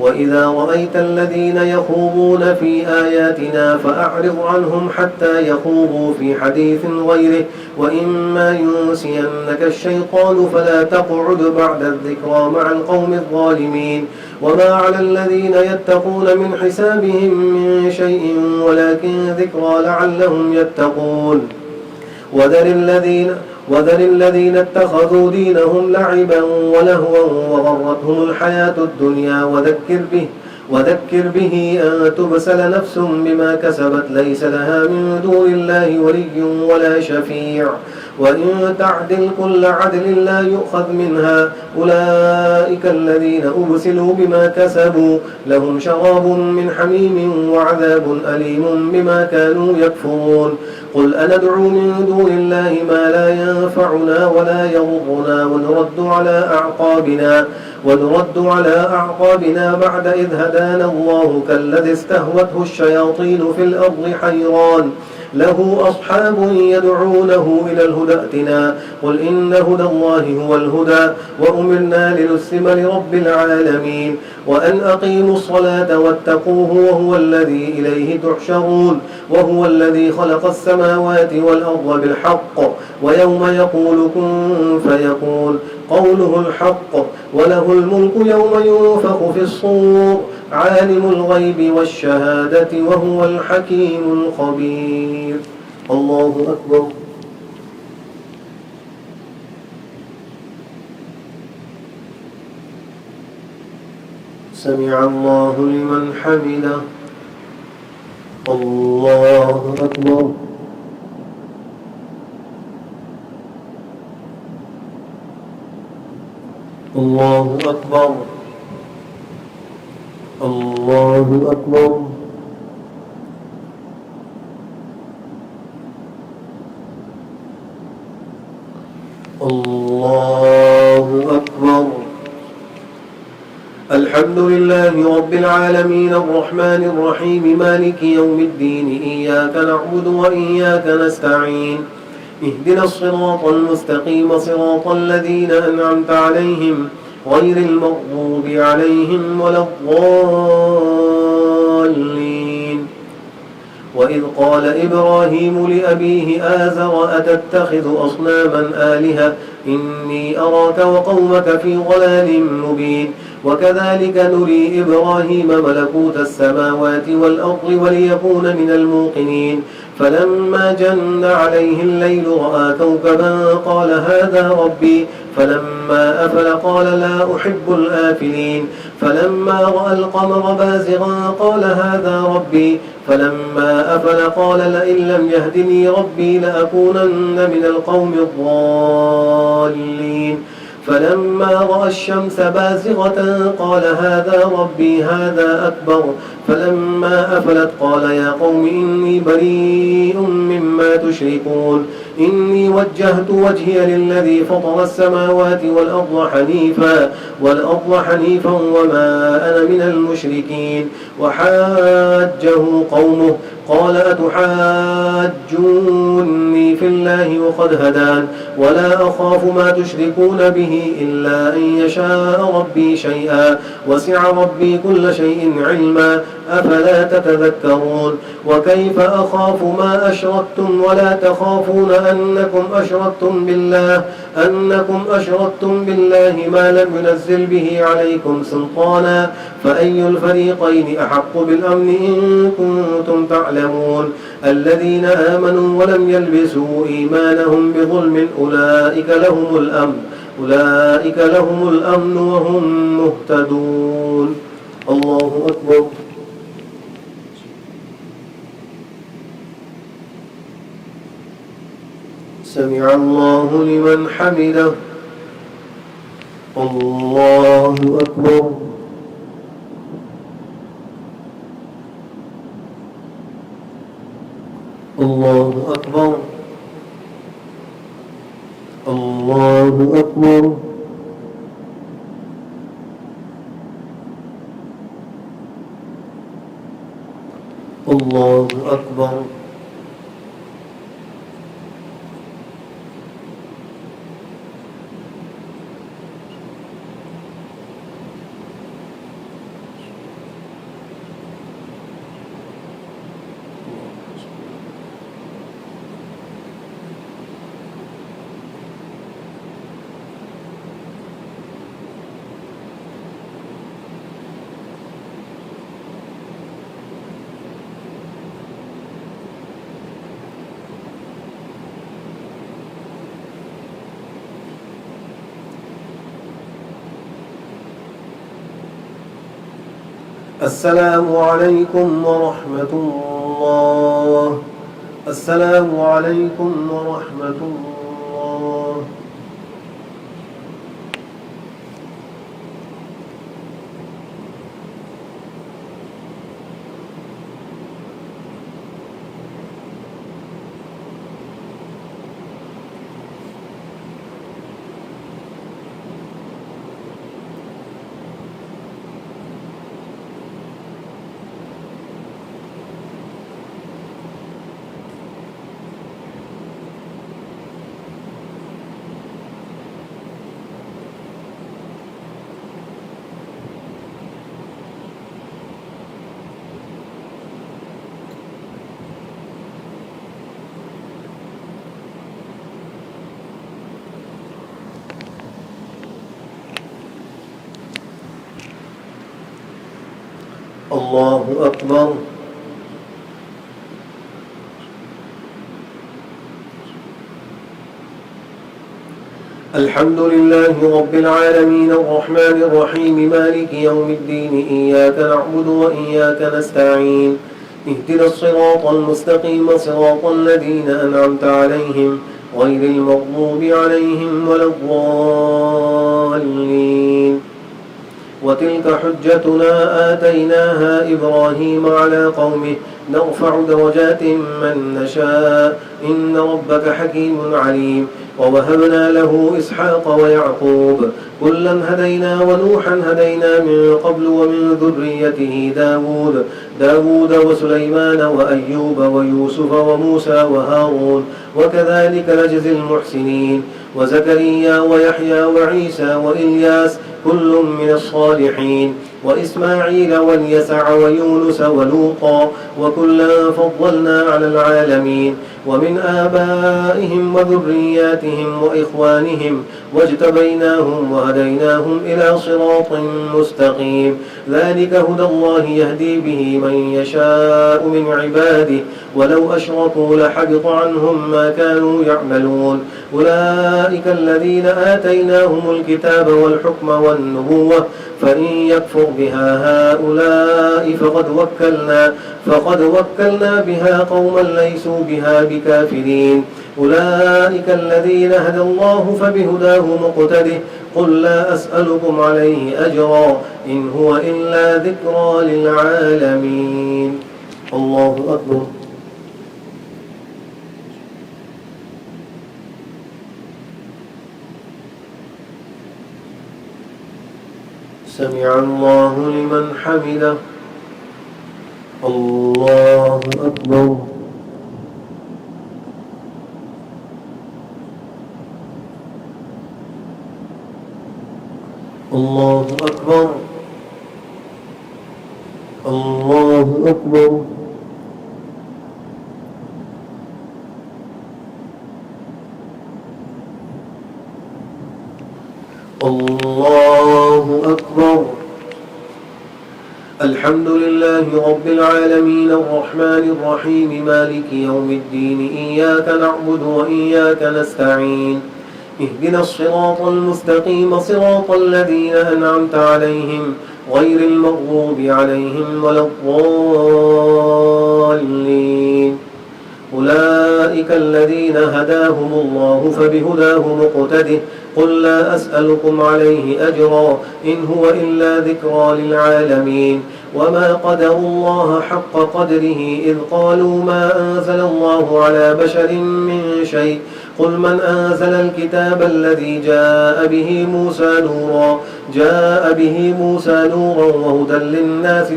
وإذا رأيت الذين يخوضون في آياتنا فأعرض عنهم حتى يخوضوا في حديث غيره وإما ينسينك الشيطان فلا تقعد بعد الذكرى مع القوم الظالمين وما على الذين يتقون من حسابهم من شيء ولكن ذكرى لعلهم يتقون وذر الذين اتخذوا دينهم لعبا ولهوا وغرتهم الحياة الدنيا وذكر به أن تبسل نفس بما كسبت ليس لها من دون الله ولي ولا شفيع وإن تعدل كل عدل لا يؤخذ منها أولئك الذين أبسلوا بما كسبوا لهم شراب من حميم وعذاب أليم بما كانوا يكفرون قل أندعو من دون الله ما لا ينفعنا ولا يضرنا ونرد على أعقابنا بعد إذ هدانا الله كالذي استهوته الشياطين في الأرض حيران له أصحاب يدعونه إلى الهدى ائتنا قل إن هدى الله هو الهدى وأمرنا لنسلم لرب العالمين وأن أقيموا الصلاة واتقوه وهو الذي إليه تحشرون وهو الذي خلق السماوات والأرض بالحق ويوم يقول كن فيكون قوله الحق وله الملك يوم ينفخ في الصور عالم الغيب والشهادة وهو الحكيم الخبير الله أكبر سمع الله لمن حمده الله أكبر الله أكبر الله أكبر الله أكبر الحمد لله رب العالمين الرحمن الرحيم مالك يوم الدين إياك نعبد وإياك نستعين اهدنا الصراط المستقيم صراط الذين أنعمت عليهم غير المغضوب عليهم ولا الضالين وإذ قال إبراهيم لأبيه آزر أتتخذ أصناما آلهة إني أراك وقومك في ضلال مبين وكذلك نري إبراهيم ملكوت السماوات والأرض وليكون من الموقنين فلما جن عليه الليل رأى كوكبا قال هذا ربي فلما أفل قال لا أحب الآفلين فلما رأى القمر بازغا قال هذا ربي فلما أفل قال لئن لم يهدني ربي لأكونن من القوم الضالين فلما رأى الشمس بازغة قال هذا ربي هذا أكبر فلما أفلت قال يا قوم إني بريء مما تشركون إني وجهت وجهي للذي فطر السماوات والأرض حنيفا وما أنا من المشركين وحاجه قومه قال أتحاجوني في الله وقد هدان ولا أخاف ما تشركون به إلا أن يشاء ربي شيئا وسع ربي كل شيء علما أفلا تتذكرون وكيف أخاف ما أشركتم ولا تخافون أنكم أشركتم بالله ما لم ينزل به عليكم سلطانا فأي الفريقين أحق بالأمن إن كنتم تعلمون الذين آمنوا ولم يلبسوا إيمانهم بظلم أولئك لهم الأمن وهم مهتدون الله أكبر سمع الله لمن حمده الله أكبر الله أكبر الله أكبر الله أكبر السلام عليكم ورحمة الله. السلام عليكم ورحمة الله. الله أكبر. الحمد لله رب العالمين الرحمن الرحيم مالك يوم الدين إياك نعبد وإياك نستعين اهدنا الصراط المستقيم صراط الذين أنعمت عليهم غير المغضوب عليهم ولا الضالين. وتلك حجتنا آتيناها إبراهيم على قومه نرفع درجات من نشاء إن ربك حكيم عليم. ووهبنا له إسحاق ويعقوب كلا هدينا ونوحا هدينا من قبل ومن ذريته داود وسليمان وأيوب ويوسف وموسى وهارون وكذلك نجزي المحسنين. وزكريا ويحيى وعيسى وإلياس كل من الصالحين. وإسماعيل واليسع ويونس ولوطا وكلا فضلنا على العالمين. ومن آبائهم وذرياتهم وإخوانهم واجتبيناهم وهديناهم إلى صراط مستقيم. ذلك هدى الله يهدي به من يشاء من عباده ولو أشركوا لحبط عنهم ما كانوا يعملون. أولئك الذين آتيناهم الكتاب والحكم والنبوة فإن يكفر بها هؤلاء فقد وكلنا بها قوما ليسوا بها بكافرين. أولئك الذين هدى الله فبهداه مقتده قل لا أسألكم عليه أجرا إن هو إلا ذكرى للعالمين. الله أكبر. سمع الله لمن حمده. الله أكبر. الله أكبر. الله أكبر. الله أكبر. الحمد لله رب العالمين الرحمن الرحيم مالك يوم الدين إياك نعبد وإياك نستعين اهدنا الصراط المستقيم صراط الذين أنعمت عليهم غير المغضوب عليهم ولا الضالين. أولئك الذين هداهم الله فبهداه مقتده قل لا أسألكم عليه أجرا إن هو إلا ذكرى للعالمين. وما قدروا الله حق قدره إذ قالوا ما أنزل الله على بشر من شيء قل من أنزل الكتاب الذي جاء به موسى نورا وهدى للناس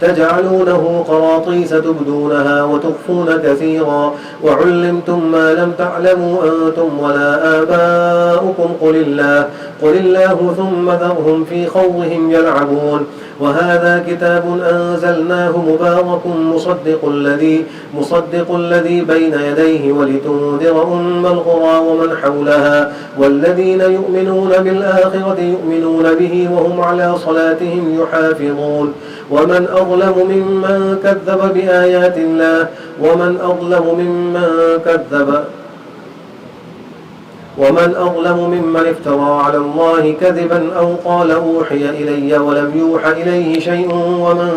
تجعلونه قراطيس تبدونها وتخفون كثيرا وعلمتم ما لم تعلموا أنتم ولا آباؤكم قل الله ثم ذرهم في خوضهم يلعبون. وهذا كتاب أنزلناه مبارك مصدق الذي بين يديه ولتنذر أم القرى ومن حولها والذين يؤمنون بالآخرة يؤمنون به وهم على صلاتهم يحافظون. ومن أظلم ممن كذب بآيات الله ومن أظلم ممن افترى على الله كذبا أو قال أوحي إلي ولم يوحى إليه شيء ومن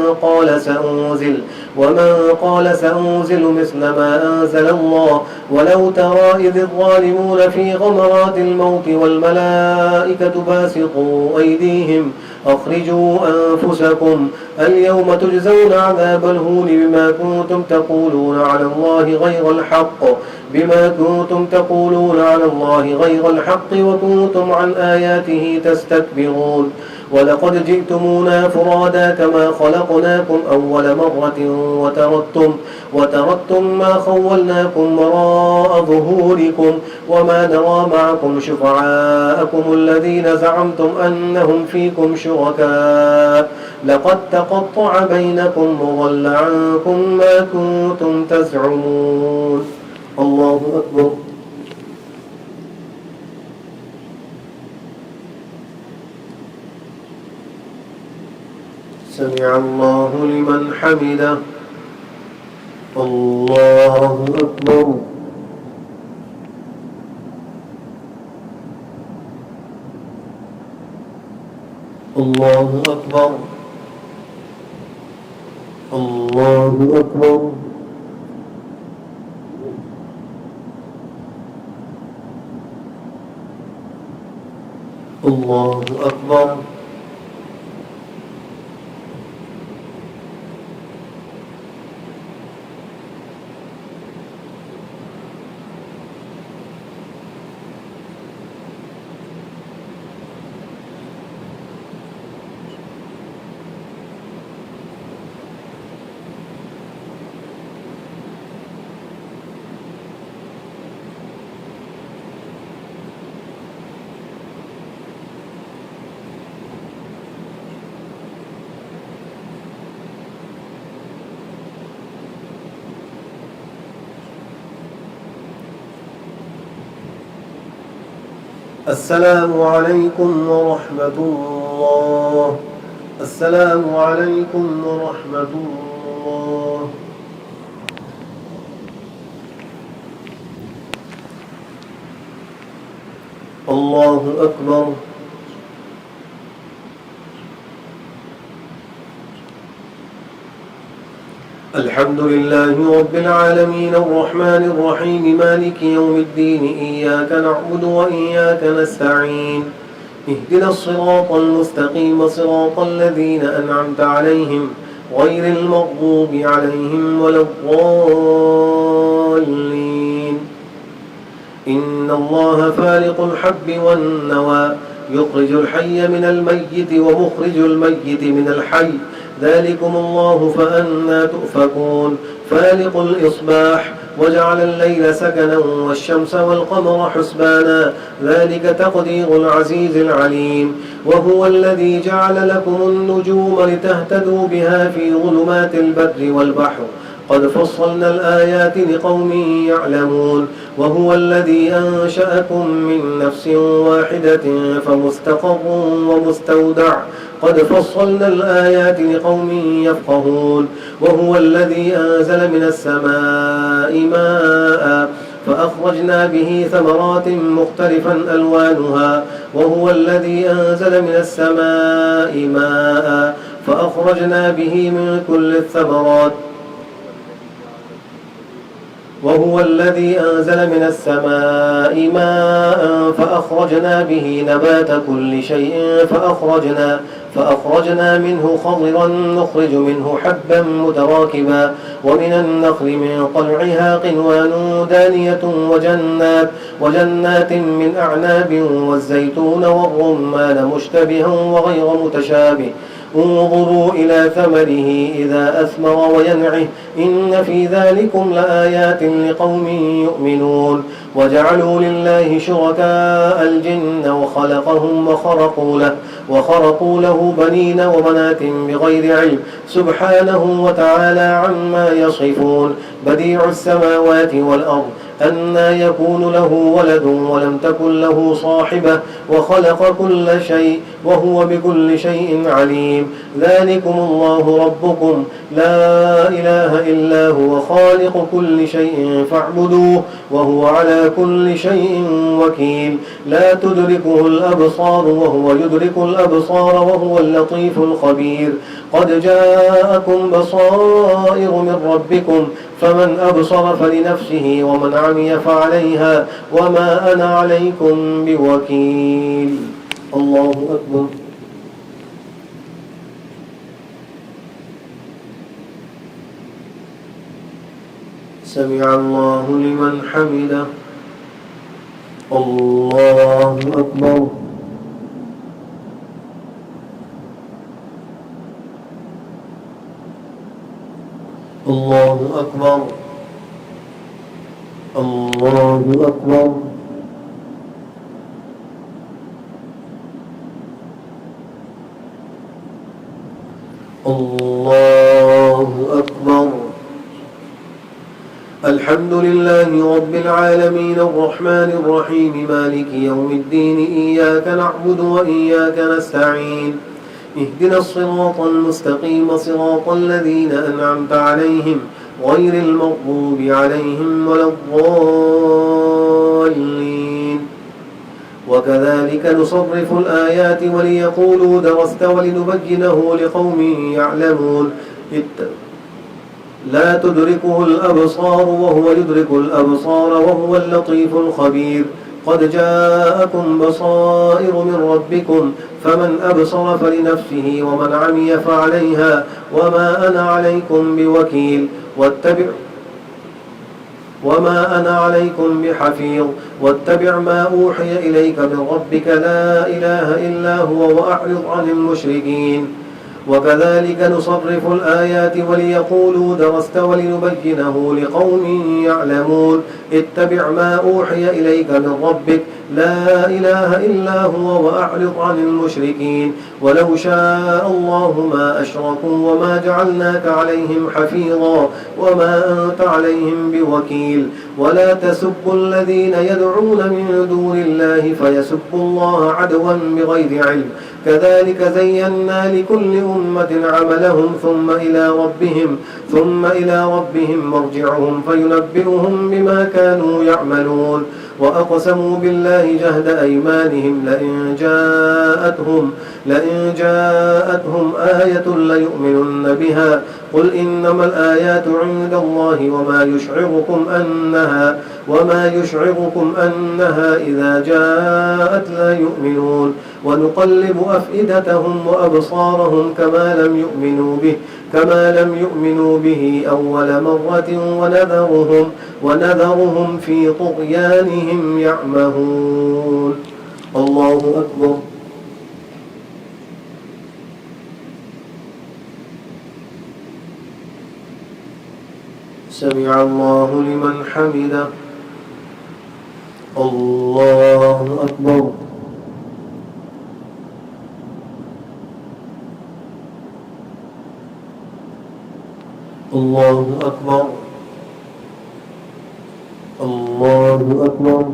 قال سأنزل مثل ما أنزل الله. ولو ترى إذ الظالمون في غمرات الموت والملائكة باسطوا أيديهم أخرجوا أنفسكم اليوم تجزون عذاب الهون بما كنتم تقولون على الله غير الحق وكنتم عن آياته تستكبرون. ولقد جئتمونا فرادا كما خلقناكم أول مرة وتركتم ما خولناكم وراء ظهوركم وما نرى معكم شفعاءكم الذين زعمتم أنهم فيكم شركاء لقد تقطع بينكم وضل عنكم ما كنتم تزعمون. الله أكبر. سمع الله لمن حمده. الله أكبر. الله أكبر. الله أكبر. الله أكبر. السلام عليكم ورحمة الله. السلام عليكم ورحمة الله. الله أكبر. الحمد لله رب العالمين الرحمن الرحيم مالك يوم الدين إياك نعبد وإياك نستعين اهدنا الصراط المستقيم صراط الذين أنعمت عليهم غير المغضوب عليهم ولا الضالين. إن الله فالق الحب والنوى يخرج الحي من الميت ومخرج الميت من الحي ذلكم الله فأنى تؤفكون. فالق الإصباح وجعل الليل سكنا والشمس والقمر حسبانا ذلك تقدير العزيز العليم. وهو الذي جعل لكم النجوم لتهتدوا بها في ظلمات البر والبحر قد فصلنا الآيات لقوم يعلمون. وهو الذي أنشأكم من نفس واحدة فمستقر ومستودع قد فصلنا الآيات لقوم يفقهون. وهو الذي أنزل من السماء ماء فأخرجنا به ثمرات مختلفا ألوانها. وهو الذي أنزل من السماء ماء فأخرجنا به من كل الثمرات. وهو الذي أنزل من السماء ماء فأخرجنا به نبات كل شيء فأخرجنا منه خضرا نخرج منه حبا متراكبا ومن النخل من طلعها قنوان دانية وجنات من أعناب والزيتون والرمان مشتبها وغير متشابه انظروا إلى ثمره إذا أثمر وينعه إن في ذلكم لآيات لقوم يؤمنون. وجعلوا لله شركاء الجن وخلقهم وخرقوا له بنين وبنات بغير علم سبحانه وتعالى عما يصفون. بديع السماوات والأرض أنى يكون له ولد ولم تكن له صاحبة وخلق كل شيء وهو بكل شيء عليم. ذلكم الله ربكم لا إله إلا هو خالق كل شيء فاعبدوه وهو على كل شيء وكيل. لا تدركه الأبصار وهو يدرك الأبصار وهو اللطيف الخبير. قد جاءكم بصائر من ربكم فمن أبصر فلنفسه ومن عمي فعليها وما أنا عليكم بوكيل. الله أكبر. سمع الله لمن حمده. الله أكبر. الله أكبر. الله أكبر. الله أكبر. الحمد لله رب العالمين الرحمن الرحيم مالك يوم الدين. إياك نعبد وإياك نستعين. اهدنا الصراط المستقيم صراط الذين أنعمت عليهم غير المغضوب عليهم ولا الضالين. وكذلك نصرف الآيات وليقولوا درست ولنبينه لقوم يعلمون. لا تدركه الأبصار وهو يدرك الأبصار وهو اللطيف الخبير. قد جاءكم بصائر من ربكم فمن أبصر فلنفسه ومن عمي فعليها وما أنا عليكم بوكيل. وما أنا عليكم بحفيظ. واتبع ما أوحي إليك من ربك لا إله إلا هو وأعرض عن المشركين. وكذلك نصرف الآيات وليقولوا درست ولنبينه لقوم يعلمون. اتبع ما أوحي إليك من ربك لا إله إلا هو وأعرض عن المشركين. ولو شاء الله ما أشركوا وما جعلناك عليهم حفيظا وما أنت عليهم بوكيل. ولا تسبوا الذين يدعون من دون الله فيسبوا الله عدوا بغير علم. كذلك زينا لكل أمة عملهم ثم إلى ربهم مرجعهم فينبئهم بما كانوا يعملون. وأقسموا بالله جهد أيمانهم لئن جاءتهم آية ليؤمنن بها. قل إنما الآيات عند الله وما يشعركم أنها إذا جاءت لا يؤمنون. ونقلب أفئدتهم وأبصارهم كما لم يؤمنوا به أول مرة ونذرهم في طغيانهم يعمهون. الله أكبر. سمع الله لمن حمده. الله أكبر. الله أكبر. الله أكبر.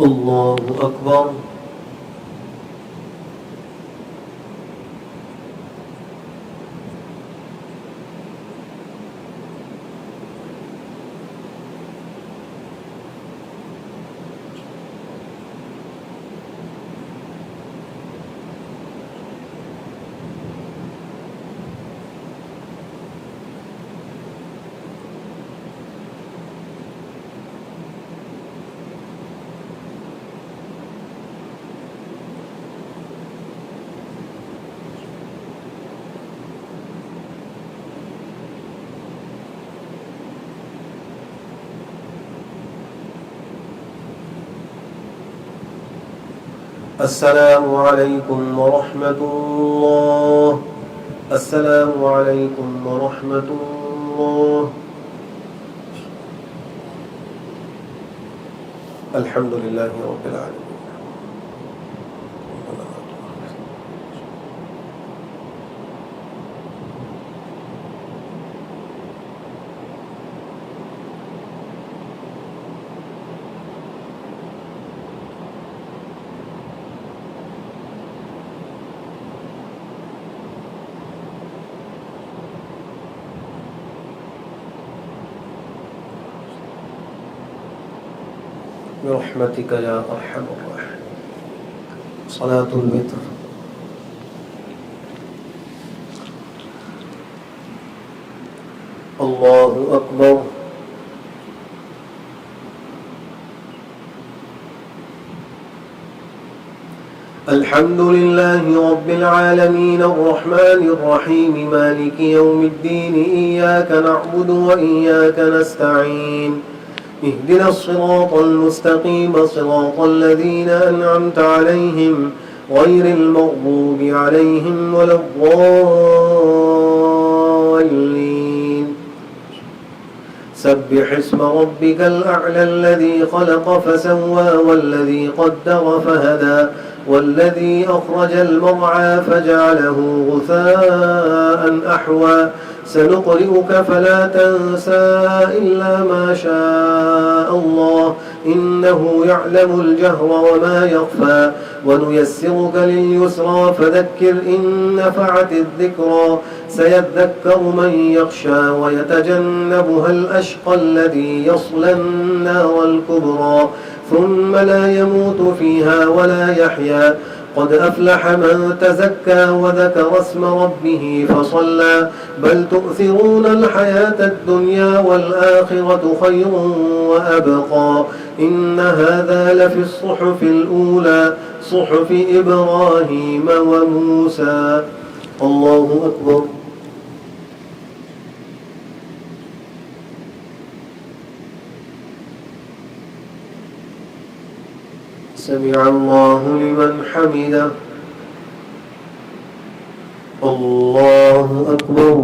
الله أكبر. السلام عليكم ورحمة الله. السلام عليكم ورحمة الله. الحمد لله رب العالمين. برحمتك يا أرحم الراحمين. صلاة الوتر. الله أكبر. الحمد لله رب العالمين الرحمن الرحيم مالك يوم الدين إياك نعبد وإياك نستعين اهدنا الصراط المستقيم صراط الذين أنعمت عليهم غير المغضوب عليهم ولا الضالين. سبح اسم ربك الأعلى الذي خلق فسوى والذي قدر فهدى والذي أخرج المرعى فجعله غثاء أحوى سنقرئك فلا تنسى إلا ما شاء الله إنه يعلم الجهر وما يخفى ونيسرك لليسرى فذكر إن نفعت الذكرى سيذكر من يخشى ويتجنبها الأشقى الذي يصلى النار الكبرى ثم لا يموت فيها ولا يحيا قد أفلح من تزكى وذكر اسم ربه فصلى بل تؤثرون الحياة الدنيا والآخرة خير وأبقى إن هذا لفي الصحف الأولى صحف إبراهيم وموسى. الله أكبر. سمع الله لمن حمده. الله أكبر.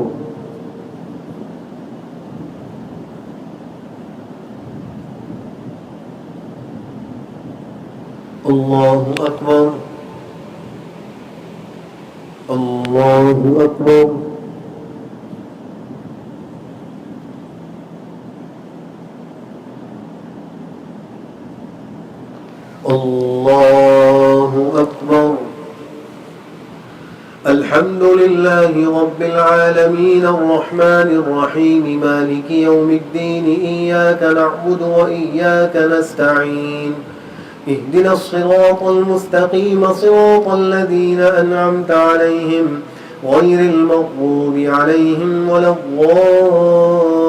الله أكبر. الله أكبر. الله أكبر. الحمد لله رب العالمين الرحمن الرحيم مالك يوم الدين إياك نعبد وإياك نستعين اهدنا الصراط المستقيم صراط الذين أنعمت عليهم غير المغضوب عليهم ولا الضالين.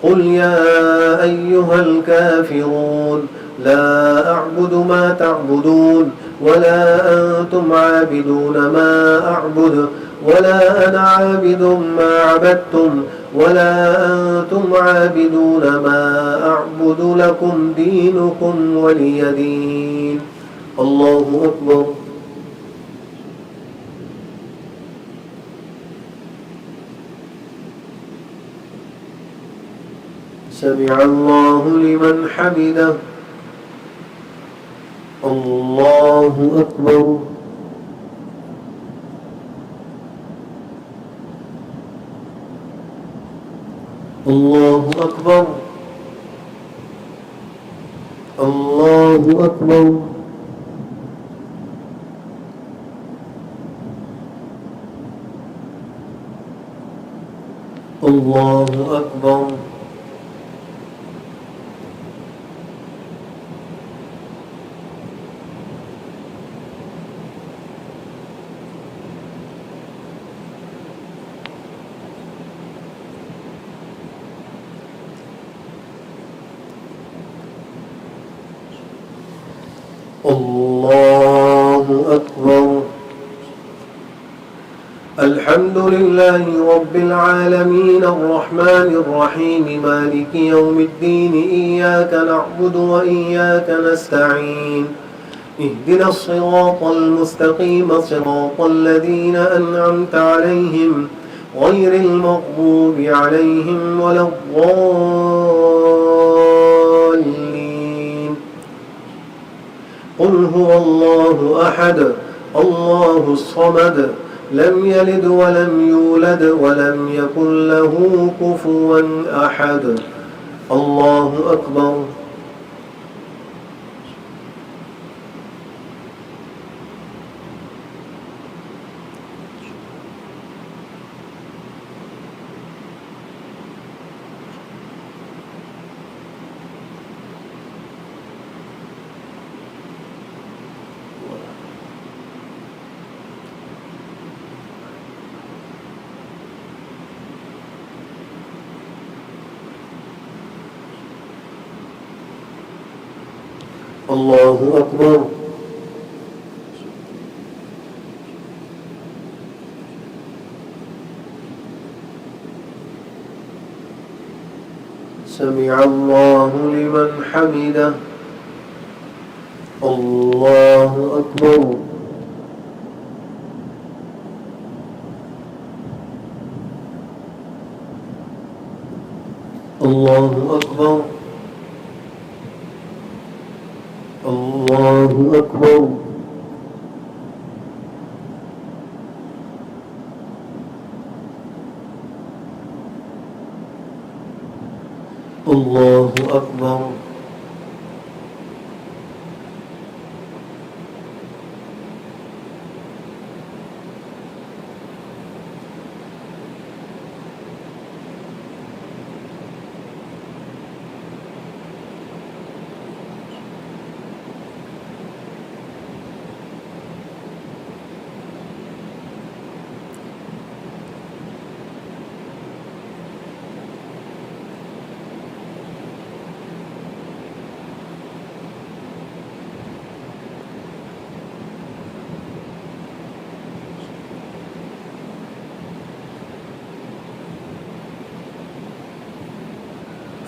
قل يا أيها الكافرون لا أعبد ما تعبدون ولا أنتم عابدون ما أعبد ولا أنا عابد ما عبدتم ولا أنتم عابدون ما أعبد لكم دينكم ولي دين. الله أكبر. سمع الله لمن حمده. الله أكبر. الله أكبر. الله أكبر. الله أكبر. الله أكبر. الحمد لله رب العالمين الرحمن الرحيم مالك يوم الدين إياك نعبد وإياك نستعين اهدنا الصراط المستقيم صراط الذين أنعمت عليهم غير المغضوب عليهم ولا الضالين. قل هو الله أحد الله الصمد لم يلد ولم يولد ولم يكن له كفوا أحد. الله أكبر. अल्लाहु अकबर। समिअ अल्लाहु लिमन हमिदह। अल्लाहु अकबर। अल्लाहु अकबर। अल्लाहु अकबर। अल्लाहु अकबर।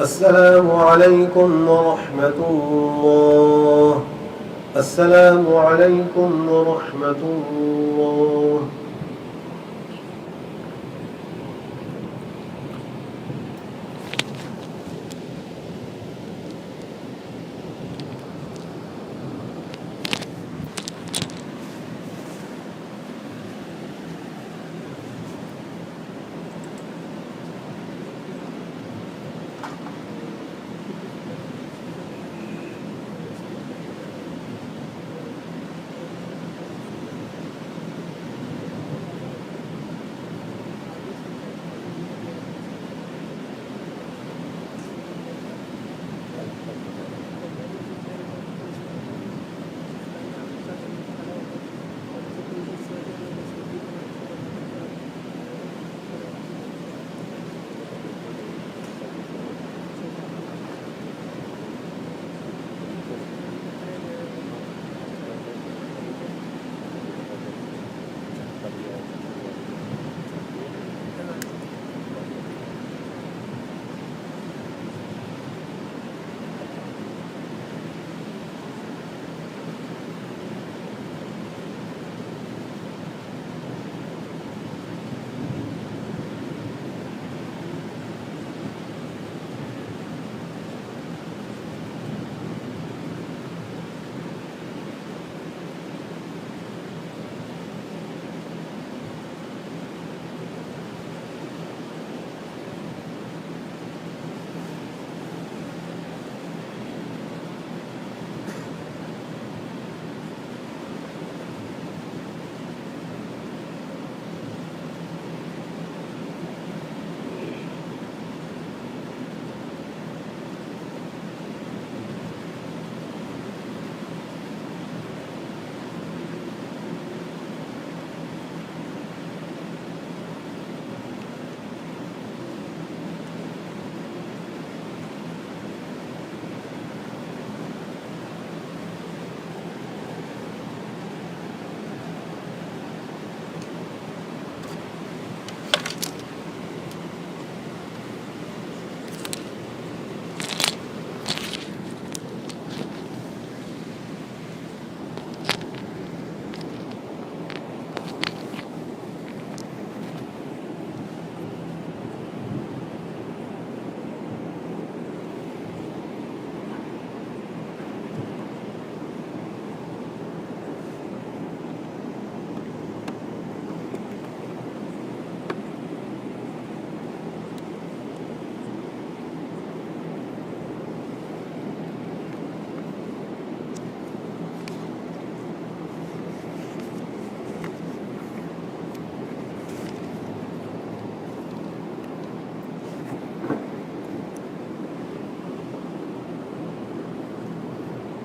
السلام عليكم ورحمة الله. السلام عليكم ورحمة الله.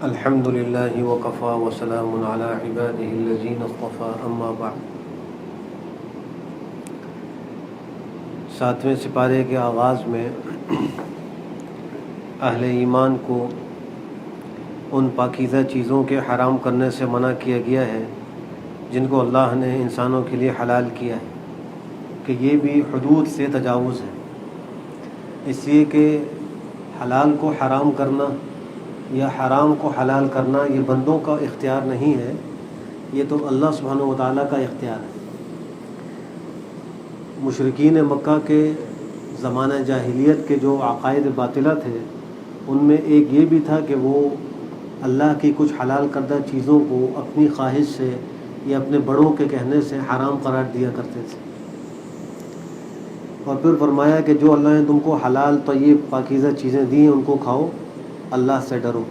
अल्हम्दुलिल्लाहि वकफ़ा वसलामुन अला इबादिहिल्लज़ीना इस्तफ़ा अम्मा बअद। 7वें सिपारे के आगाज़ में अहले ईमान को ان پاکیزہ چیزوں کے حرام کرنے سے منع کیا گیا ہے جن کو اللہ نے انسانوں کے لیے حلال کیا ہے، کہ یہ بھی حدود سے تجاوز ہے، اس لیے کہ حلال کو حرام کرنا یا حرام کو حلال کرنا یہ بندوں کا اختیار نہیں ہے، یہ تو اللہ سبحانہ و تعالیٰ کا اختیار ہے۔ مشرکین مکہ کے زمانہ جاہلیت کے جو عقائد باطلہ تھے، ان میں ایک یہ بھی تھا کہ وہ اللہ کی کچھ حلال کردہ چیزوں کو اپنی خواہش سے یا اپنے بڑوں کے کہنے سے حرام قرار دیا کرتے تھے۔ اور پھر فرمایا کہ جو اللہ نے تم کو حلال طیب پاکیزہ چیزیں دی ہیں ان کو کھاؤ، اللہ سے ڈرو۔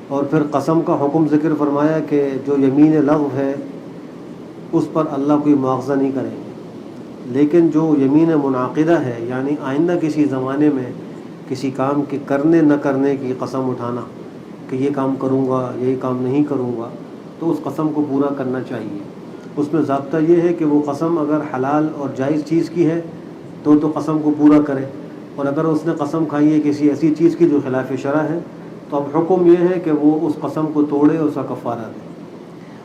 اور پھر قسم کا حکم ذکر فرمایا کہ جو یمین لغو ہے اس پر اللہ کوئی مواخذہ نہیں کریں گے، لیکن جو یمین منعقدہ ہے، یعنی آئندہ کسی زمانے میں کسی کام کے کرنے نہ کرنے کی قسم اٹھانا کہ یہ کام کروں گا یہی کام نہیں کروں گا، تو اس قسم کو پورا کرنا چاہیے۔ اس میں ضابطہ یہ ہے کہ وہ قسم اگر حلال اور جائز چیز کی ہے تو قسم کو پورا کرے، اور اگر اس نے قسم کھائی ہے کسی ایسی چیز کی جو خلاف شرع ہے تو اب حکم یہ ہے کہ وہ اس قسم کو توڑے اور اس کا کفارہ دے۔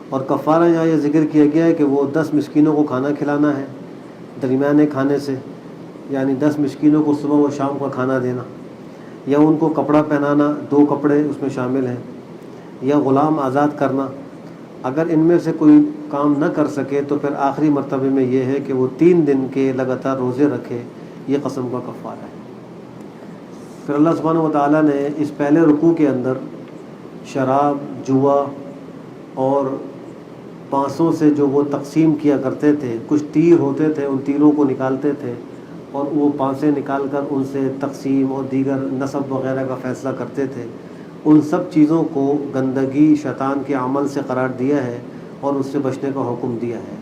اور کفارہ یہاں یہ ذکر کیا گیا ہے کہ وہ 10 مسکینوں کو کھانا کھلانا ہے درمیانے کھانے سے، یعنی 10 مسکینوں کو صبح و شام کا کھانا دینا، یا ان کو کپڑا پہنانا، 2 کپڑے اس میں شامل ہیں، یا غلام آزاد کرنا۔ اگر ان میں سے کوئی کام نہ کر سکے تو پھر آخری مرتبے میں یہ ہے کہ وہ 3 دن کے لگاتار روزے رکھے، یہ قسم کا کفارہ ہے۔ پھر اللہ سبحانہ و تعالیٰ نے اس پہلے رکوع کے اندر شراب، جوا اور پانسوں سے جو وہ تقسیم کیا کرتے تھے، کچھ تیر ہوتے تھے، ان تیروں کو نکالتے تھے اور وہ پانسے نکال کر ان سے تقسیم اور دیگر نسب وغیرہ کا فیصلہ کرتے تھے، ان سب چیزوں کو گندگی شیطان کے عمل سے قرار دیا ہے اور اس سے بچنے کا حکم دیا ہے۔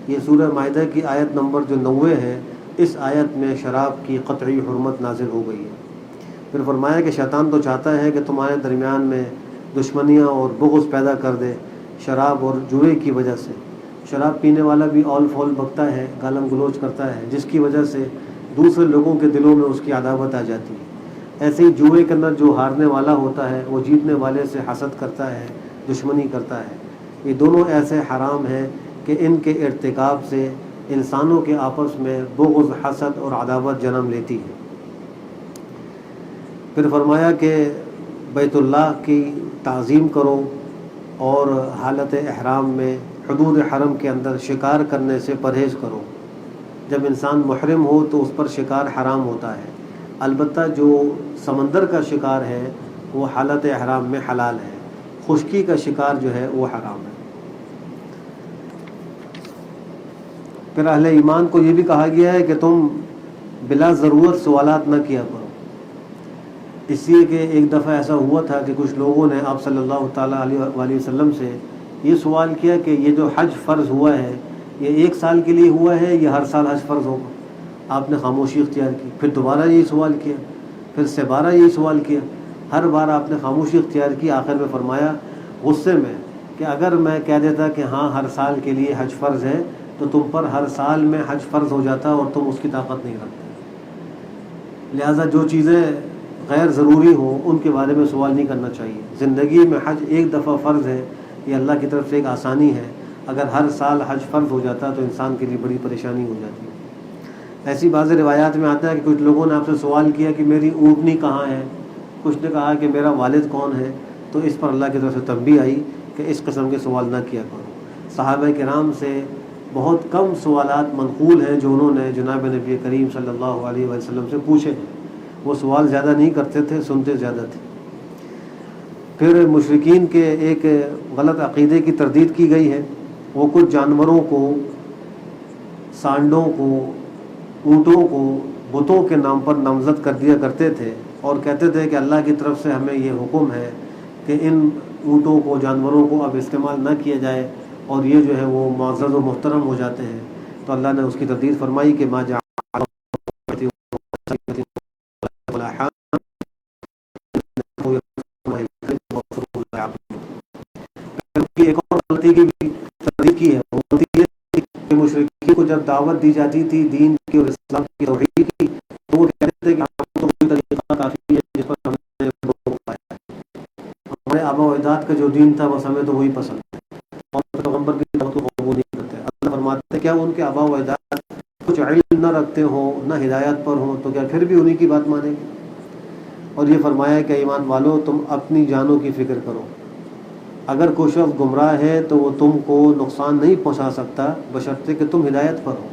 یہ سورہ مائدہ کی آیت نمبر جو 90 ہے، اس آیت میں شراب کی قطعی حرمت نازل ہو گئی ہے۔ پھر فرمایا کہ شیطان تو چاہتا ہے کہ تمہارے درمیان میں دشمنیاں اور بغض پیدا کر دے شراب اور جوئے کی وجہ سے۔ شراب پینے والا بھی اول فول بکتا ہے، گالم گلوچ کرتا ہے، جس کی وجہ سے دوسرے لوگوں کے دلوں میں اس کی عداوت آ جاتی ہے۔ ایسے ہی جوئے کے اندر جو ہارنے والا ہوتا ہے وہ جیتنے والے سے حسد کرتا ہے، دشمنی کرتا ہے۔ یہ دونوں ایسے حرام ہیں کہ ان کے ارتکاب سے انسانوں کے آپس میں بغض، حسد اور عداوت جنم لیتی ہے۔ پھر فرمایا کہ بیت اللہ کی تعظیم کرو اور حالت احرام میں حدود حرم کے اندر شکار کرنے سے پرہیز کرو۔ جب انسان محرم ہو تو اس پر شکار حرام ہوتا ہے، البتہ جو سمندر کا شکار ہے وہ حالت احرام میں حلال ہے، خشکی کا شکار جو ہے وہ حرام ہے۔ پھر اہل ایمان کو یہ بھی کہا گیا ہے کہ تم بلا ضرورت سوالات نہ کیا کرو، اس لیے کہ ایک دفعہ ایسا ہوا تھا کہ کچھ لوگوں نے آپ صلی اللہ تعالیٰ علیہ وآلہ وسلم سے یہ سوال کیا کہ یہ جو حج فرض ہوا ہے یہ 1 سال کے لیے ہوا ہے یا ہر سال حج فرض ہوگا؟ آپ نے خاموشی اختیار کی، پھر دوبارہ یہی سوال کیا، پھر سے 12 یہی سوال کیا، ہر بار آپ نے خاموشی اختیار کی۔ آخر میں فرمایا غصے میں کہ اگر میں کہہ دیتا کہ ہاں ہر سال کے لیے حج فرض ہے تو تم پر ہر سال میں حج فرض ہو جاتا اور تم اس کی طاقت نہیں رکھتے۔ لہٰذا جو چیزیں غیر ضروری ہوں ان کے بارے میں سوال نہیں کرنا چاہیے۔ زندگی میں حج ایک دفعہ فرض ہے، یہ اللہ کی طرف سے ایک آسانی ہے، اگر ہر سال حج فرض ہو جاتا تو انسان کے لیے بڑی پریشانی ہو جاتی ہے۔ ایسی بعض روایات میں آتا ہے کہ کچھ لوگوں نے آپ سے سوال کیا کہ میری اونٹنی کہاں ہے، کچھ نے کہا کہ میرا والد کون ہے، تو اس پر اللہ کی طرف سے تنبیہ آئی کہ اس قسم کے سوال نہ کیا کرو۔ صحابہ کرام سے بہت کم سوالات منقول ہیں جو انہوں نے جناب نبی کریم صلی اللہ علیہ وسلم سے پوچھے ہیں، وہ سوال زیادہ نہیں کرتے تھے، سنتے زیادہ تھے۔ پھر مشرکین کے ایک غلط عقیدے کی تردید کی گئی ہے، وہ کچھ جانوروں کو، سانڈوں کو، اونٹوں کو بتوں کے نام پر نامزد کر دیا کرتے تھے اور کہتے تھے کہ اللہ کی طرف سے ہمیں یہ حکم ہے کہ ان اونٹوں کو، جانوروں کو اب استعمال نہ کیا جائے اور یہ جو ہے وہ معزز و محترم ہو جاتے ہیں۔ تو اللہ نے اس کی تردید فرمائی کہ ما جعل ایک اور غلطی کی بھی تردید کی ہے، وہ غلطی یہ کہ مشرکین کو جب دعوت دی جاتی تھی دین کی اور اسلام کی توحید کی تو وہ کہتے تھے کہ ہم تو کوئی طریقہ کافی ہے جس پر ہم نے لوگوں کو پایا ہے۔ جو دین تھا بس ہمیں تو وہی پسند ہے، اور پیغمبر کی دعوت کو قبول نہیں کرتے. اللہ فرماتے ہیں کیا ان کے آباء و اجداد کچھ علم نہ رکھتے ہوں، نہ ہدایت پر ہوں، تو کیا پھر بھی انہی کی بات مانیں گے؟ اور یہ فرمایا کہ ایمان والو تم اپنی جانوں کی فکر کرو، اگر کوئی شخص گمراہ ہے تو وہ تم کو نقصان نہیں پہنچا سکتا بشرطے کہ تم ہدایت پر ہو.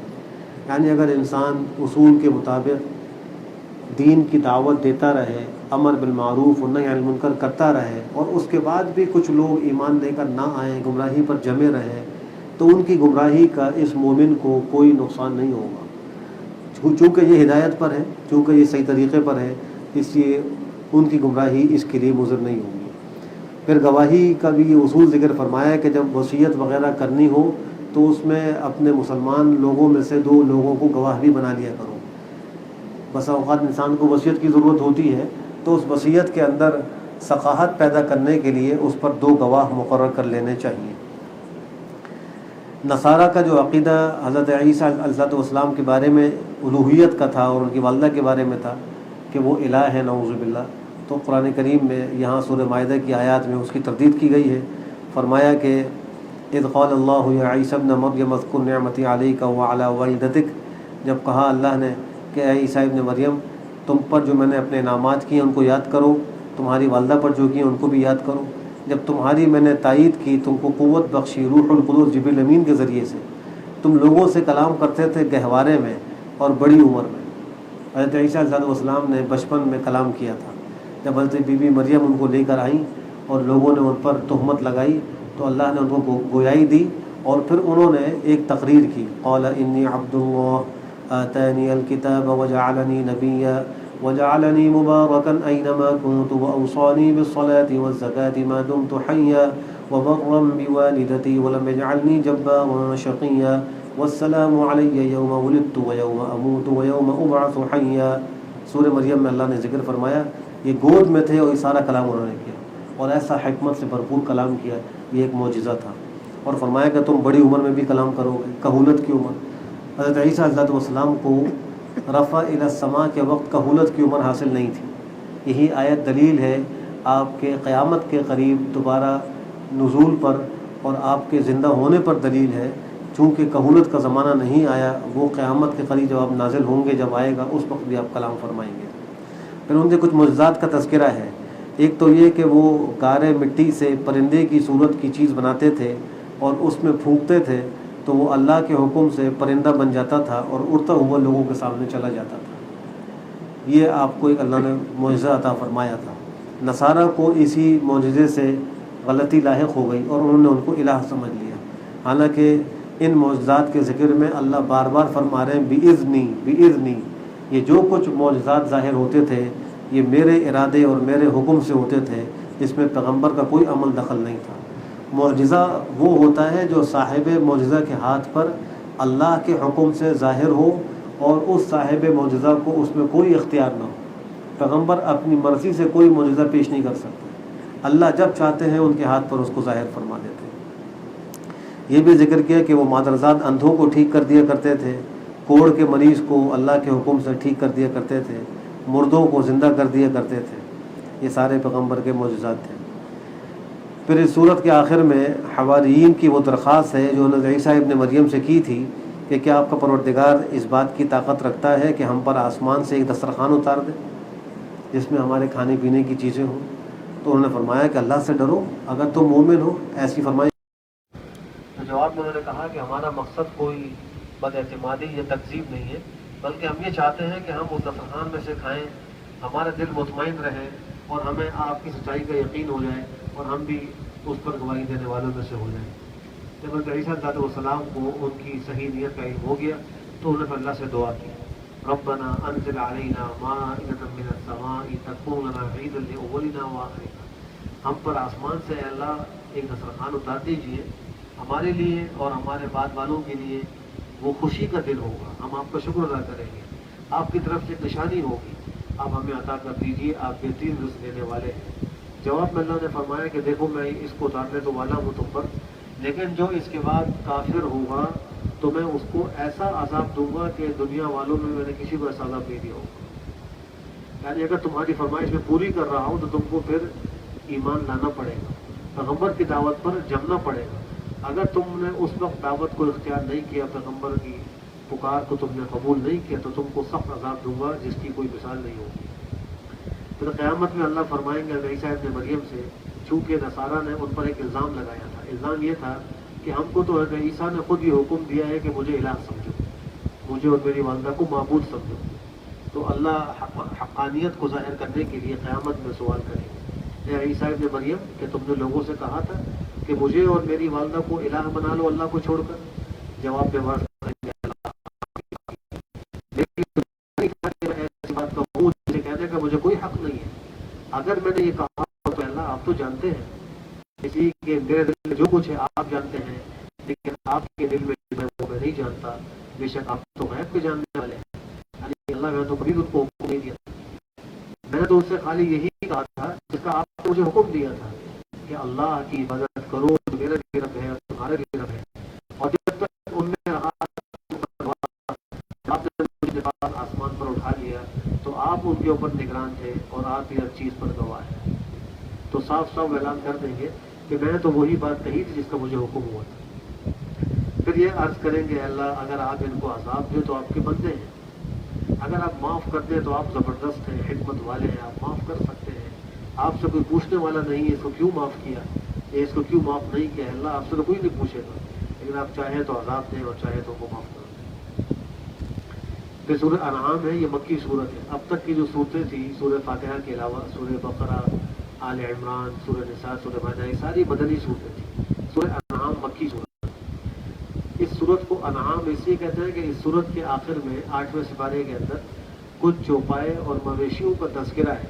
یعنی اگر انسان اصول کے مطابق دین کی دعوت دیتا رہے، امر بالمعروف و نہی عن المنکر کرتا رہے، اور اس کے بعد بھی کچھ لوگ ایمان لے کر نہ آئیں، گمراہی پر جمے رہیں، تو ان کی گمراہی کا اس مومن کو کوئی نقصان نہیں ہوگا. چونکہ یہ ہدایت پر ہے، چونکہ یہ صحیح طریقے پر ہے، اس لیے ان کی گمراہی اس کے لیے مضر نہیں ہوگی. پھر گواہی کا بھی یہ اصول ذکر فرمایا کہ جب وصیت وغیرہ کرنی ہو تو اس میں اپنے مسلمان لوگوں میں سے 2 لوگوں کو گواہ بھی بنا لیا کرو. بسا اوقات انسان کو وصیت کی ضرورت ہوتی ہے تو اس وصیت کے اندر ثقافت پیدا کرنے کے لیے اس پر 2 گواہ مقرر کر لینے چاہیے. نصارہ کا جو عقیدہ حضرت عیسیٰ علیہ السلام کے بارے میں الوہیت کا تھا اور ان کی والدہ کے بارے میں تھا کہ وہ الہ ہے نعوذ باللہ، تو قرآن کریم میں یہاں سورہ مائدہ کی آیات میں اس کی تردید کی گئی ہے. فرمایا کہ اذ قال اللہ یا عیسیٰ ابن مریم اذکر نعمتی علیک وعلی والدتک، جب کہا اللہ نے کہ اے عیسیٰ ابن مریم تم پر جو میں نے اپنے انعامات کیے ان کو یاد کرو، تمہاری والدہ پر جو کیے ان کو بھی یاد کرو. جب تمہاری میں نے تائید کی، تم کو قوت بخشی روح القدس جبریل امین کے ذریعے سے، تم لوگوں سے کلام کرتے تھے گہوارے میں اور بڑی عمر میں. حضرت عیسیٰ علیہ السلام نے بچپن میں کلام کیا تھا. جب حضرت بی بی مریم ان کو لے کر آئیں اور لوگوں نے ان پر تہمت لگائی تو اللہ نے ان کو گویائی دی اور پھر انہوں نے ایک تقریر کی، قال انی عبد اللہ آتانی الکتاب وجعلنی نبیا وجعلنی مبارکا اینما کنت واوصانی بالصلاة والزکاة ما دمت حیا وبرا بوالدتی ولم یجعلنی جبارا شقیا والسلام علی یوم ولدت ویوم اموت ویوم ابعث حیا. سورہ مریم میں اللہ نے ذکر فرمایا یہ گود میں تھے اور یہ سارا کلام انہوں نے کیا اور ایسا حکمت سے بھرپور کلام کیا، یہ ایک معجزہ تھا. اور فرمایا کہ تم بڑی عمر میں بھی کلام کرو گے، کہولت کی عمر. حضرت عیسیٰ علیہ السلام کو رفع الی السماء کے وقت کہولت کی عمر حاصل نہیں تھی. یہی آیت دلیل ہے آپ کے قیامت کے قریب دوبارہ نزول پر اور آپ کے زندہ ہونے پر دلیل ہے. چونکہ کہولت کا زمانہ نہیں آیا، وہ قیامت کے قریب جب آپ نازل ہوں گے، جب آئے گا اس وقت بھی آپ کلام فرمائیں گے. پھر ان کے کچھ معجزات کا تذکرہ ہے. ایک تو یہ کہ وہ گارے مٹی سے پرندے کی صورت کی چیز بناتے تھے اور اس میں پھونکتے تھے تو وہ اللہ کے حکم سے پرندہ بن جاتا تھا اور اڑتا ہوا لوگوں کے سامنے چلا جاتا تھا. یہ آپ کو ایک اللہ نے معجزہ عطا فرمایا تھا. نصارہ کو اسی معجزے سے غلطی لاحق ہو گئی اور انہوں نے ان کو الہ سمجھ لیا. حالانکہ ان معجزات کے ذکر میں اللہ بار بار فرما رہے ہیں بِإِذْنِي بِإِذْنِي، یہ جو کچھ معجزات ظاہر ہوتے تھے یہ میرے ارادے اور میرے حکم سے ہوتے تھے، اس میں پیغمبر کا کوئی عمل دخل نہیں تھا. معجزہ وہ ہوتا ہے جو صاحب معجزہ کے ہاتھ پر اللہ کے حکم سے ظاہر ہو اور اس صاحب معجزہ کو اس میں کوئی اختیار نہ ہو. پیغمبر اپنی مرضی سے کوئی معجزہ پیش نہیں کر سکتے، اللہ جب چاہتے ہیں ان کے ہاتھ پر اس کو ظاہر فرما دیتے ہیں. یہ بھی ذکر کیا کہ وہ مادرزاد اندھوں کو ٹھیک کر دیا کرتے تھے، کوڑ کے مریض کو اللہ کے حکم سے ٹھیک کر دیا کرتے تھے، مردوں کو زندہ کر دیا کرتے تھے. یہ سارے پیغمبر کے معجزات تھے. پھر اس صورت کے آخر میں حواریین کی وہ درخواست ہے جو حضرت عیسیٰ ابن مریم سے کی تھی کہ کیا آپ کا پروردگار اس بات کی طاقت رکھتا ہے کہ ہم پر آسمان سے ایک دسترخوان اتار دے جس میں ہمارے کھانے پینے کی چیزیں ہوں. تو انہوں نے فرمایا کہ اللہ سے ڈرو اگر تم مومن ہو، ایسی فرمائی. تو جواب میں انہوں نے کہا کہ ہمارا مقصد کوئی بد اعتمادی یا تکذیب نہیں ہے، بلکہ ہم یہ چاہتے ہیں کہ ہم اس دسترخوان میں سے کھائیں، ہمارا دل مطمئن رہے اور ہمیں آپ کی سچائی کا یقین ہو جائے اور ہم بھی اس پر گواہی دینے والوں میں سے ہو جائیں. جب حضرت عیسیٰ علیہ السلام کو ان کی صحیح نیت کا علم ہو گیا تو انہوں نے اللہ سے دعا کی، ربنا انزل علینا مائدۃ من السماء تکون لنا عیدا لاولنا وآخرنا، ہم پر آسمان سے اے اللہ ایک دسترخوان اتار دیجیے ہمارے لیے اور ہمارے بعد والوں کے لیے، وہ خوشی کا دن ہوگا، ہم آپ کا شکر ادا کریں گے، آپ کی طرف سے ایک نشانی ہوگی، آپ ہمیں عطا کر دیجیے، آپ بہترین رزق دینے والے ہیں. جواب میں اللہ نے فرمایا کہ دیکھو میں اس کو اتارنے تو والا ہوں تم پر، لیکن جو اس کے بعد کافر ہوگا تو میں اس کو ایسا عذاب دوں گا کہ دنیا والوں میں نے کسی کو ایسا عذاب نہیں دیا ہوگا. یعنی اگر تمہاری فرمائش میں پوری کر رہا ہوں تو تم کو پھر ایمان لانا پڑے گا. پیغمبر کی دعوت پر جمنا پڑے گا. اگر تم نے اس وقت دعوت کو اختیار نہیں کیا، پیغمبر کی پکار کو تم نے قبول نہیں کیا، تو تم کو سخت عذاب دوں گا جس کی کوئی مثال نہیں ہوگی. پھر قیامت میں اللہ فرمائیں گے عیسیٰ ابن مریم سے، چونکہ نصارہ نے ان پر ایک الزام لگایا تھا. الزام یہ تھا کہ ہم کو تو عیسیٰ نے خود یہ حکم دیا ہے کہ مجھے الہ سمجھو، مجھے اور میری والدہ کو معبود سمجھو. تو اللہ حقانیت کو ظاہر کرنے کے لیے قیامت میں سوال کریں گے، اے عیسیٰ ابن مریم، کہ تم نے لوگوں سے کہا تھا کہ مجھے اور میری والدہ کو الہ بنا لو اللہ کو چھوڑ کر؟ جواب میں ایسی بات کہنے کا مجھے کوئی حق نہیں ہے. اگر میں نے یہ کہا تو اللہ آپ تو جانتے ہیں، اسی کہ میرے دل میں جو کچھ ہے آپ جانتے ہیں، لیکن آپ کے دل میں وہ میں نہیں جانتا. بے شک آپ تو غیب کے جاننے والے ہیں. یعنی اللہ میں تو کبھی ان کو حکم نہیں دیا. میں نے تو اس سے خالی یہی کہا تھا جس کا آپ نے مجھے حکم دیا تھا کہ اللہ کی عبادت کرو، میرا بھی رب ہے اور تمہارا بھی رب ہے. اور جب تک ان میں آپ نے مجھے آسمان پر اٹھا لیا تو آپ ان کے اوپر نگران تھے اور آپ ہی ہر چیز پر گواہ ہیں. تو صاف صاف اعلان کر دیں گے کہ میں نے تو وہی بات کہی تھی جس کا مجھے حکم ہوا تھا. پھر یہ عرض کریں گے اللہ اگر آپ ان کو عذاب دیں تو آپ کے بندے ہیں، اگر آپ معاف کر دیں تو آپ زبردست ہیں، حکمت والے ہیں، آپ معاف کر سکتے ہیں. آپ سے کوئی پوچھنے والا نہیں ہے اس کو کیوں معاف کیا، یا اس کو کیوں معاف نہیں کیا. اللہ آپ سے تو کوئی نہیں پوچھے گا، لیکن آپ چاہیں تو عذاب دیں اور چاہیں تو وہ معاف کر دیں. پھر سورہ انعام ہے، یہ مکی صورت ہے. اب تک کی جو صورتیں تھیں سورہ فاتحہ کے علاوہ، سورہ بقرہ، آل عمران، سورہ نساء، سورہ مائدہ، یہ ساری مدنی صورتیں تھیں. سورہ انعام مکی صورت. اس صورت کو انعام اس لیے کہتے ہیں کہ اس صورت کے آخر میں 8ویں سپارے کے اندر کچھ چوپائے اور مویشیوں کا تذکرہ ہے.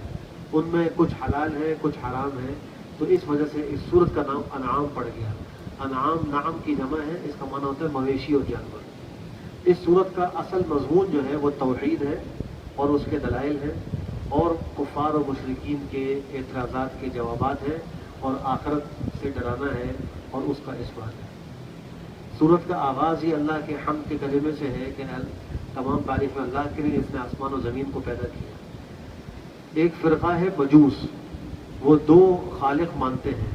ان میں کچھ حلال ہے کچھ حرام ہے، تو اس وجہ سے اس صورت کا نام انعام پڑ گیا. انعام نعم کی جمع ہے، اس کا معنی ہوتا ہے مویشی اور جانور. اس صورت کا اصل مضمون جو ہے وہ توحید ہے اور اس کے دلائل ہیں، اور کفار و مشرکین کے اعتراضات کے جوابات ہیں، اور آخرت سے ڈرانا ہے اور اس کا اثبات ہے. سورت کا آغاز ہی اللہ کے حمد کے کلمے سے ہے کہ تمام تعریف اللہ کے لیے جس نے آسمان و زمین کو پیدا کیا. ایک فرقہ ہے مجوس، وہ دو خالق مانتے ہیں،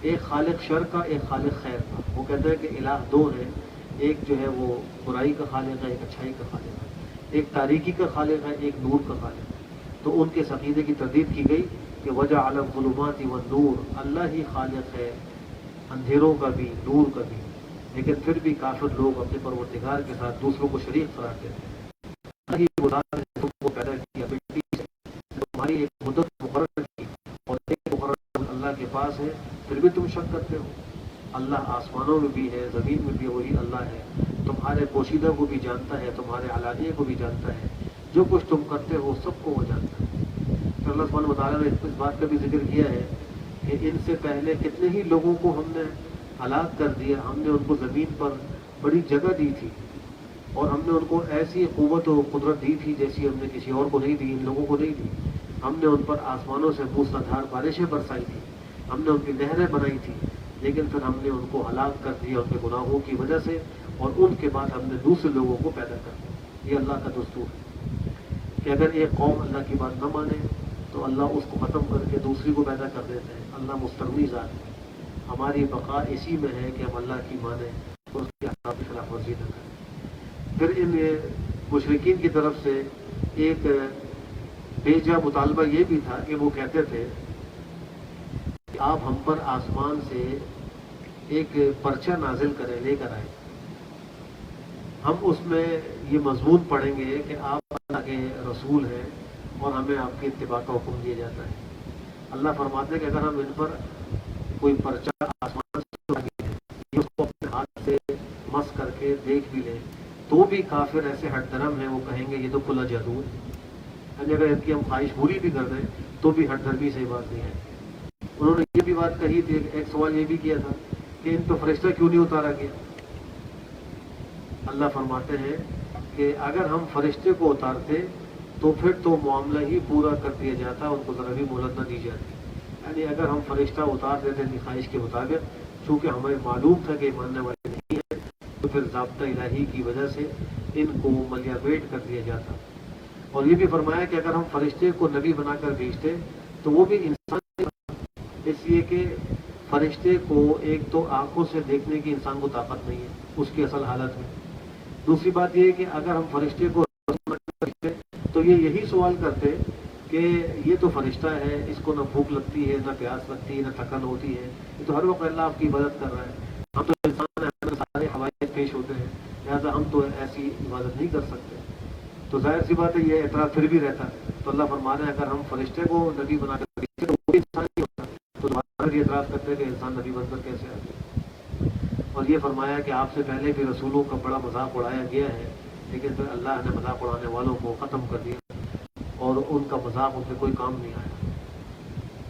ایک خالق شر کا ایک خالق خیر کا. وہ کہتے ہیں کہ الہ دو ہیں، ایک جو ہے وہ برائی کا خالق ہے، ایک اچھائی کا خالق ہے، ایک تاریکی کا خالق ہے، ایک نور کا خالق ہے. تو ان کے عقیدے کی تردید کی گئی کہ وجعل الظلمات والنور، اللہ ہی خالق ہے اندھیروں کا بھی نور کا بھی. لیکن پھر بھی کافر لوگ اپنے پروردگار کے ساتھ دوسروں کو شریک قرار دیتے ہیں. اللہ ہی خدا نے تم کو پیدا کیا مٹی سے، تمہاری ایک مدت مقرر کی اور ایک مقرر اللہ کے پاس ہے، پھر بھی تم شک کرتے ہو. اللہ آسمانوں میں بھی ہے، زمین میں بھی وہی اللہ ہے، تمہارے پوشیدہ کو بھی جانتا ہے، تمہارے علانیہ کو بھی جانتا ہے، جو کچھ تم کرتے ہو سب کو وہ جانتا ہے. تو اللہ سبحانہ وتعالیٰ نے اس بات کا بھی ذکر کیا ہے کہ ان سے پہلے کتنے ہی لوگوں کو ہم نے ہلاک کر دیا. ہم نے ان کو زمین پر بڑی جگہ دی تھی اور ہم نے ان کو ایسی قوت و قدرت دی تھی جیسی ہم نے کسی اور کو نہیں دی، ان لوگوں کو نہیں دی. ہم نے ان پر آسمانوں سے موسلادھار بارشیں برسائی تھی، ہم نے ان کی نہریں بنائی تھی، لیکن پھر ہم نے ان کو ہلاک کر دیا ان کے گناہوں کی وجہ سے، اور ان کے بعد ہم نے دوسرے لوگوں کو پیدا کر دیا. یہ اللہ کا دستور ہے کہ اگر ایک قوم اللہ کی بات نہ مانے تو اللہ اس کو ختم کر کے دوسری کو پیدا کر دیتے ہیں. اللہ مستغنی ذات ہے، ہماری بقا اسی میں ہے کہ ہم اللہ کی مانیں اور اس کی احکام کی خلاف ورزی نہ کریں. پھر ان مشرکین کی طرف سے ایک بے جا مطالبہ یہ بھی تھا کہ وہ کہتے تھے کہ آپ ہم پر آسمان سے ایک پرچہ نازل کریں، لے کر آئیں، ہم اس میں یہ مضمون پڑھیں گے کہ آپ اللہ کے رسول ہیں اور ہمیں آپ کے اتباع کا حکم دیا جاتا ہے. اللہ فرماتے ہیں کہ اگر ہم ان پر کوئی پرچہ آسمان سے اس کو اپنے ہاتھ سے مس کر کے دیکھ بھی لیں تو بھی کافر ایسے ہٹ درم ہیں، وہ کہیں گے یہ تو کھلا جادو ہے. یعنی اگر ان کی ہم خواہش پوری بھی کر دیں تو بھی ہٹ درمی سے بات نہیں ہے. انہوں نے یہ بھی بات کہی تھی، ایک سوال یہ بھی کیا تھا کہ ان پہ فرشتہ کیوں نہیں اتارا گیا. اللہ فرماتے ہیں کہ اگر ہم فرشتے کو اتارتے تو پھر تو معاملہ ہی پورا کر دیا جاتا، ان کو ذرا بھی مہلت نہ دی جاتی. یعنی اگر ہم فرشتہ اتار دیتے ان کی خواہش کے مطابق، چونکہ ہمیں معلوم تھا کہ ماننے والے نہیں ہیں، تو پھر ضابطہ الہی کی وجہ سے ان کو ملیا بیٹ کر دیا جاتا. اور یہ بھی فرمایا کہ اگر ہم فرشتے کو نبی بنا کر بھیجتے تو وہ بھی انسان، اس لیے کہ فرشتے کو ایک تو آنکھوں سے دیکھنے کی انسان کو طاقت نہیں ہے اس کی اصل حالت میں. دوسری بات یہ ہے کہ اگر ہم فرشتے کو تو یہ یہی سوال کرتے کہ یہ تو فرشتہ ہے، اس کو نہ بھوک لگتی ہے، نہ پیاس لگتی ہے، نہ تھکن ہوتی ہے، یہ تو ہر وقت اللہ آپ کی عبادت کر رہا ہے. ہم تو انسان ہیں، ہمیں سارے حوائج پیش ہوتے ہیں، لہٰذا ہم تو ایسی عبادت نہیں کر سکتے. تو ظاہر سی بات ہے یہ اعتراض پھر بھی رہتا ہے. تو اللہ فرما رہے ہیں اگر ہم فرشتے کو نبی بنا کر تو وہ انسان نہیں ہوتا، تو دوبارہ یہ اعتراض کرتے ہیں کہ انسان نبی بن کر کیسے آ گیا. اور یہ فرمایا کہ آپ سے پہلے بھی رسولوں کا بڑا مذاق اڑایا گیا ہے، لیکن پھر اللہ نے مذاق اڑانے والوں کو ختم کر دیا اور ان کا مذاق ان پہ کوئی کام نہیں آیا.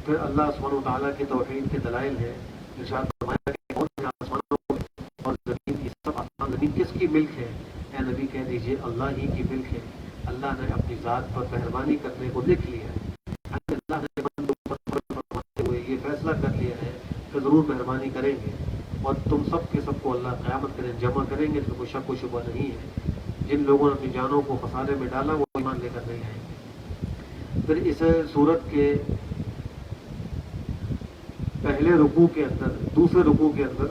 پھر اللہ سبحانہ و تعالیٰ کی توحید کے دلائل ہے. ارشاد فرمایا کہ کون ہے آسمانوں اور زمین، یہ سب آسمان زمین کس کی ملک ہے؟ اے نبی کہہ دیجئے اللہ ہی کی ملک ہے. اللہ نے اپنی ذات پر مہربانی کرنے کو لکھ لیا ہے. اللہ نے بندوں پر فرماتے ہوئے یہ فیصلہ کر لیا ہے کہ ضرور مہربانی کریں گے اور تم سب کے سب کو اللہ قیامت کے دن جمع کریں گے. تو کوئی شک و شبہ نہیں ہے جن لوگوں نے اپنی جانوں کو خسارے میں ڈالا وہ ایمان لے کر نہیں آئیں گے. پھر اس سورت کے پہلے رکوع کے اندر، دوسرے رکوع کے اندر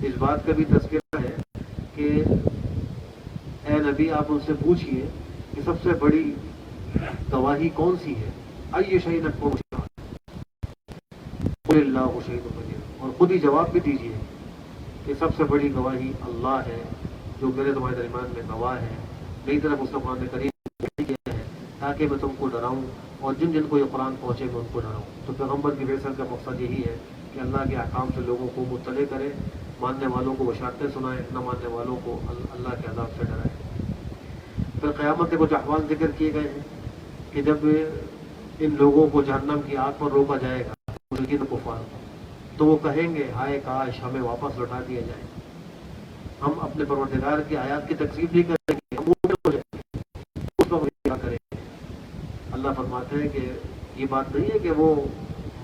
اس بات کا بھی تذکرہ ہے کہ اے نبی آپ ان سے پوچھئے کہ سب سے بڑی گواہی کون سی ہے؟ ای شہید اکبر قل اللہ شہید بنیر، اور خود ہی جواب بھی دیجئے کہ سب سے بڑی گواہی اللہ ہے جو میرے تمہارے درمیان میں گواہ ہے. میری طرف اس کا قرآن کریم کیا ہے تاکہ میں تم کو ڈراؤں اور جن جن کو یہ قرآن پہنچے میں ان کو ڈراؤں. تو پیغمبر کی بعثت کا مقصد یہی ہے کہ اللہ کے احکام سے لوگوں کو مطلع کرے، ماننے والوں کو بشارتیں سنائے، نہ ماننے والوں کو اللہ کے عذاب سے ڈرائے. پھر قیامت کے کچھ احوال ذکر کیے گئے ہیں کہ جب ان لوگوں کو جہنم کی آگ پر روکا جائے گا مشرکین کفار کو، تو وہ کہیں گے ہائے کاش ہمیں واپس لوٹا دیا جائے، ہم اپنے پروردگار کی آیات کی تکذیب نہیں کریں گے، ہم مومن ہو جائیں گے. اس وقت کیا کریں گے؟ اللہ فرماتے ہیں کہ یہ بات نہیں ہے کہ وہ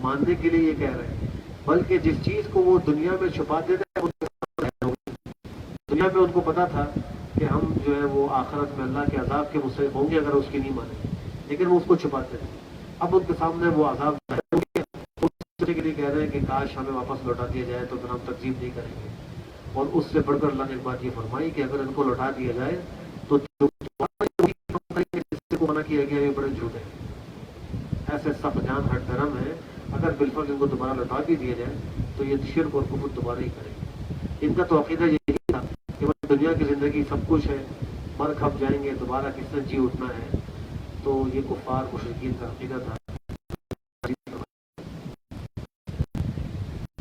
ماننے کے لیے یہ کہہ رہے ہیں، بلکہ جس چیز کو وہ دنیا میں چھپاتے تھے دنیا میں ان کو پتا تھا کہ ہم جو ہے وہ آخرت میں اللہ کے عذاب کے مستحق ہوں گے اگر اس کی نہیں مانیں، لیکن وہ اس کو چھپاتے تھے. اب ان کے سامنے وہ عذاب کے لیے کہہ رہے ہیں کہ کاش ہمیں واپس لوٹا دیا جائے تو پھر ہم تکذیب نہیں کریں گے. اور اس سے بڑھ کر اللہ نے ایک بات یہ فرمائی کہ اگر ان کو لوٹا دیا جائے تو جس کو منع کیا گیا یہ بڑے جھوٹ ہیں، ایسے سخت جان ہٹ دھرم ہے، اگر بالفرض ان کو دوبارہ لوٹا بھی دیا جائے تو یہ شرک اور کفر دوبارہ ہی کریں گے. ان کا تو عقیدہ یہی تھا کہ دنیا کی زندگی سب کچھ ہے، مر کھپ جائیں گے، دوبارہ کس نے جی اٹھنا ہے. تو یہ کفار مشرکین کا عقیدہ تھا.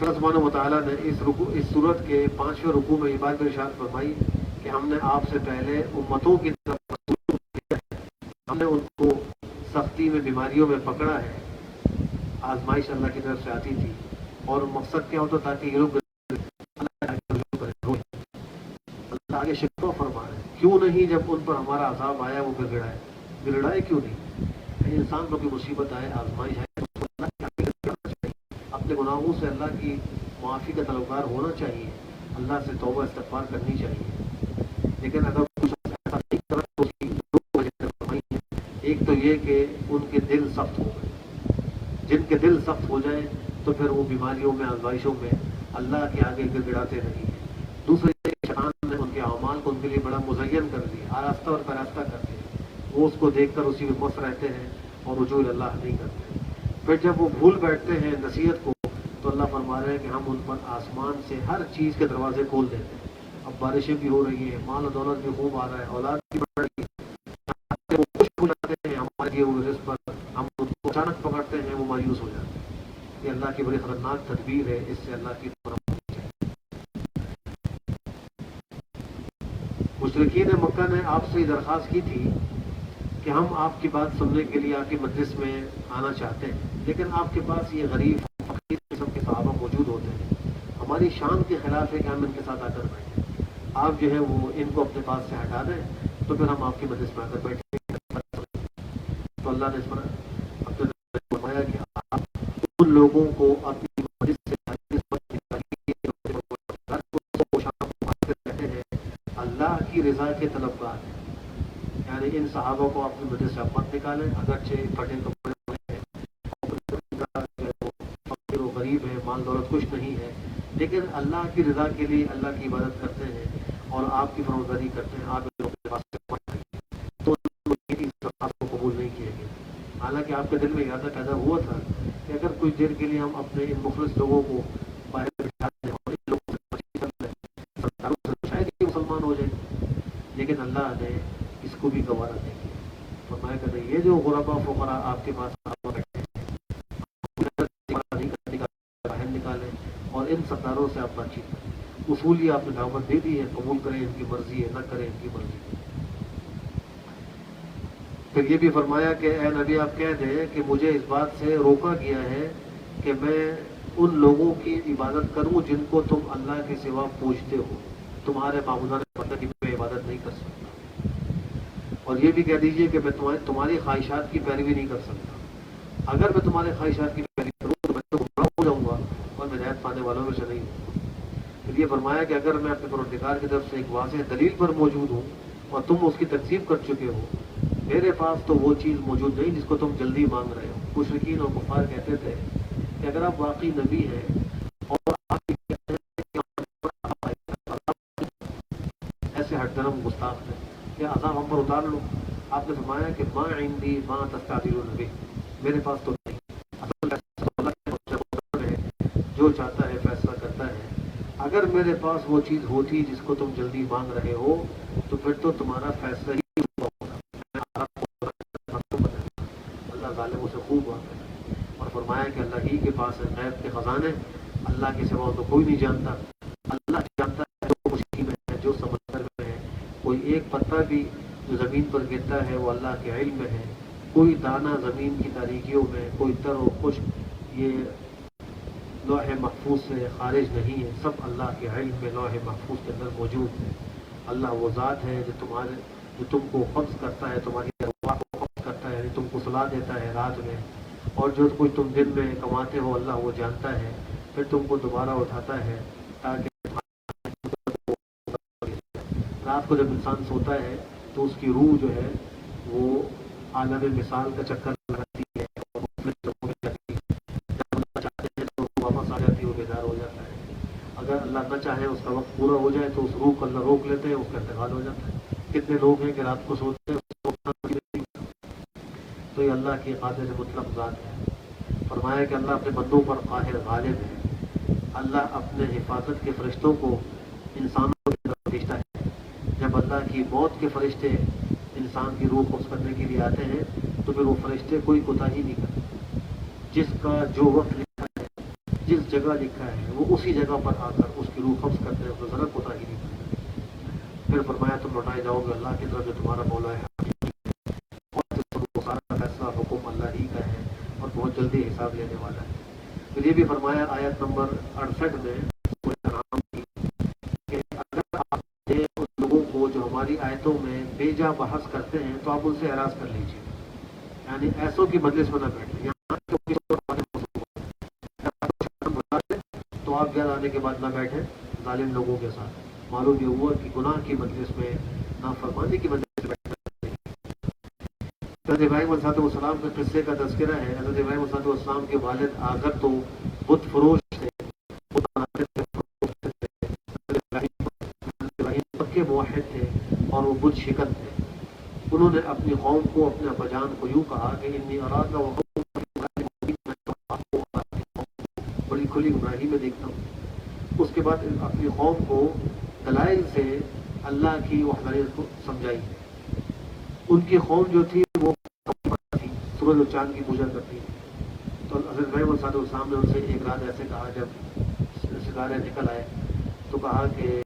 اللہ سبحانہ و تعالیٰ نے اس صورت کے 5ویں رکوع میں یہ بات ارشاد فرمائی کہ ہم نے آپ سے پہلے امتوں کی طرف رسول کیا ہے، ہم نے ان کو سختی میں بیماریوں میں پکڑا ہے. آزمائش اللہ کی طرف سے آتی تھی اور مقصد کیا ہوتا تاکہ یہ لوگ اللہ آگے شکوہ فرما رہے ہیں کیوں نہیں جب ان پر ہمارا عذاب آیا وہ گڑگڑائے کیوں نہیں. انسان کو بھی مصیبت آئے، آزمائش آئے، اپنے گناہوں سے اللہ کی معافی کا طلبگار ہونا چاہیے، اللہ سے توبہ استغفار کرنی چاہیے. لیکن اگر کچھ ایسا نہیں کرا تو اس کی دو وجہ فرمائی ہیں. ایک تو یہ کہ ان کے دل سخت ہو گئے، جن کے دل سخت ہو جائیں تو پھر وہ بیماریوں میں آزمائشوں میں اللہ کے آگے گر گڑاتے نہیں ہیں. دوسرے شیطان نے ان کے اعمال کو ان کے لیے بڑا مزین کر دیا، آراستہ اور پراستہ کر دیا. وہ اس کو دیکھ کر اسی میں مست رہتے ہیں اور رجوع اللہ نہیں کرتے. پھر جب وہ بھول بیٹھتے ہیں نصیحت کو تو اللہ فرما رہے ہیں کہ ہم ان پر آسمان سے ہر چیز کے دروازے کھول دیتے ہیں. اب بارشیں بھی ہو رہی ہیں، مال و دولت بھی خوب آ رہا ہے، اولاد بھی بڑھ رہی ہے، وہ خوش ہو جاتے ہیں ہمارے دیے ہوئے رزق پر، ہم ان کو اچانک پکڑتے ہیں وہ مایوس ہو جاتے ہیں. یہ اللہ کی بڑی خطرناک تدبیر ہے، اس سے اللہ کی مشرکین مکہ نے آپ سے یہ درخواست کی تھی کہ ہم آپ کی بات سننے کے لیے آپ کی مجلس میں آنا چاہتے ہیں، لیکن آپ کے پاس یہ غریب فقیر قسم کے صحابہ موجود ہوتے ہیں، ہماری شان کے خلاف ہے کہ ہم ان کے ساتھ آ کر بیٹھیں. آپ جو ہے وہ ان کو اپنے پاس سے ہٹا دیں تو پھر ہم آپ کی مجلس میں آ کر بیٹھیں. تو اللہ نے اس پر فرمایا کہ آپ ان لوگوں کو اپنی مجلس سے رہتے ہیں اللہ کی رضا کے طلبگار ہیں. یعنی ان صحابہ کو اپنی وجہ سے مت نکالیں، اگرچہ پھٹے کپڑے ہیں، فقیر و غریب ہیں، مال دولت کچھ نہیں ہے، لیکن اللہ کی رضا کے لیے اللہ کی عبادت کرتے ہیں اور آپ کی فرمانبرداری کرتے ہیں، آپ لوگوں کے پاس تو آپ کو قبول نہیں کیا گیا۔ حالانکہ آپ کے دل میں ارادہ پیدا ہوا تھا کہ اگر کچھ دیر کے لیے ہم اپنے ان مخلص لوگوں کو باہر بٹھا دیں اور ان لوگوں سے بات کر لیں، سرکاروں سے شاید یہ مسلمان ہو جائیں، لیکن اللہ نے اس کو بھی گوارا نہیں کیا۔ فرمایا کہ نہیں، یہ جو غربا فقراء آپ کے پاس باہر نکالیں اور ان سرداروں سے آپ بات چیت کریں۔ اصول یہ آپ نے دعوت دے دی ہے، قبول کریں ان کی مرضی ہے، نہ کریں ان کی مرضی۔ پھر یہ بھی فرمایا کہ اے نبی آپ کہہ دیں کہ مجھے اس بات سے روکا گیا ہے کہ میں ان لوگوں کی عبادت کروں جن کو تم اللہ کے سوا پوجتے ہو، تمہارے معبودان کی میں عبادت نہیں کر سکتا، اور یہ بھی کہہ دیجئے کہ میں تمہاری خواہشات کی پیروی نہیں کر سکتا۔ اگر میں تمہارے خواہشات کی پیروی کروں تو میں تو گمراہ ہو جاؤں گا اور میں ہدایت پانے والوں میں سے نہیں ہوں۔ پھر یہ فرمایا کہ اگر میں اپنے پروردگار کی طرف سے ایک واضح دلیل پر موجود ہوں اور تم اس کی تکذیب کر چکے ہو، میرے پاس تو وہ چیز موجود نہیں جس کو تم جلدی مانگ رہے ہو۔ مشرکین اور کفار کہتے تھے کہ اگر آپ واقعی نبی ہیں اور آپ ایسے ہٹ درم گستاخ ہیں کہ عذاب ہم پر اتار لو۔ آپ نے فرمایا کہ ما عندی ما تستعجلون به، میرے پاس تو نہیں، اصل فیصلہ تو اللہ کے مقدر ہے، جو چاہتا ہے فیصلہ کرتا ہے۔ اگر میرے پاس وہ چیز ہوتی جس کو تم جلدی مانگ رہے ہو تو پھر تو تمہارا فیصلہ ہی ہوا ہوتا۔ اللہ ظالموں سے خوب واقف ہے، اور فرمایا کہ اللہ ہی کے پاس ہے غیب کے خزانے، اللہ کے سوا تو کوئی نہیں جانتا۔ اللہ جانتا ہے جو خشکی میں ہے، جو سمندر میں ہے، کوئی ایک پتا بھی جو زمین پر گرتا ہے وہ اللہ کے علم میں ہے، کوئی دانہ زمین کی تاریکیوں میں، کوئی تر و خشک یہ لوح محفوظ سے خارج نہیں ہے، سب اللہ کے علم میں لوح محفوظ کے اندر موجود ہے۔ اللہ وہ ذات ہے جو تم کو قبض کرتا ہے، تمہاری ارواح کو قبض کرتا ہے، یعنی تم کو صلاح دیتا ہے رات میں، اور جو کچھ تم دن میں کماتے ہو اللہ وہ جانتا ہے، پھر تم کو دوبارہ اٹھاتا ہے تاکہ رات کو جب انسان سوتا ہے تو اس کی روح جو ہے وہ عالم مثال کا چکر لگاتی ہے اور مختلف جگہوں میں جاتی ہے۔ جب اللہ چاہتے ہیں تو روح واپس آ جاتی ہے، وہ بیدار ہو جاتا ہے۔ اگر اللہ نہ چاہے اس کا وقت پورا ہو جائے تو اس روح کو اللہ روک لیتے ہیں، اس کا انتقال ہو جاتا ہے۔ کتنے لوگ ہیں کہ رات کو سوتے ہیں، تو یہ اللہ کی قادر مطلق ذات ہے۔ فرمایا کہ اللہ اپنے بندوں پر قاہر غالب ہے۔ اللہ اپنے حفاظت کے فرشتوں کو انسانوں کی طرف بھیجتا ہے۔ جب اللہ کی موت کے فرشتے انسان کی روح قبض کرنے کے لیے آتے ہیں تو پھر وہ فرشتے کوئی کوتاہی نہیں کرتے، جس کا جو وقت لکھا ہے، جس جگہ لکھا ہے وہ اسی جگہ پر آ کر اس کی روح قبض کرتے ہیں، اس کو ذرا کوتاہی نہیں کرتے۔ پھر فرمایا تم لوٹائے جاؤ گے اللہ کی طرف جو تمہارا مولا ہے، اور سارا فیصلہ حکم اللہ ہی کا ہے اور بہت جلدی حساب لینے والا ہے۔ پھر یہ بھی فرمایا آیت نمبر 68 میں کہ اگر آپ ان لوگوں کو جو ہماری آیتوں میں بے جا بحث کرتے ہیں تو آپ ان سے اعراض کر لیجیے، یعنی ایسوں کی مجلس میں نہ بیٹھیں، تو آپ گھر آنے کے بعد نہ بیٹھیں ظالم لوگوں کے ساتھ۔ معلوم یہ ہوا کہ گناہ کی مجلس میں، نافرمانی کی مجلس میں بیٹھنا۔ حضرت ابراہیم علیہ السلام کے قصے کا تذکرہ ہے۔ حضرت ابراہیم علیہ السلام کے والد آگر تو بت فروش تھے، پکے موحد تھے اور وہ بت شکن تھے۔ انہوں نے اپنی قوم کو، اپنے ابا جان کو یوں کہا کہ انی اراک و بڑی کھلی گمراہی میں دیکھتا ہوں۔ اس کے بعد اپنی قوم کو دلائل سے اللہ کی وحدانیت کو سمجھائی۔ ان کی قوم جو تھی وہ سورج اور چاند کی پوجا کرتی تھی، تو حضرت ابراہیم علیہ السلام نے ان سے ایک رات ایسے کہا، جب ستارے نکل آئے تو کہا کہ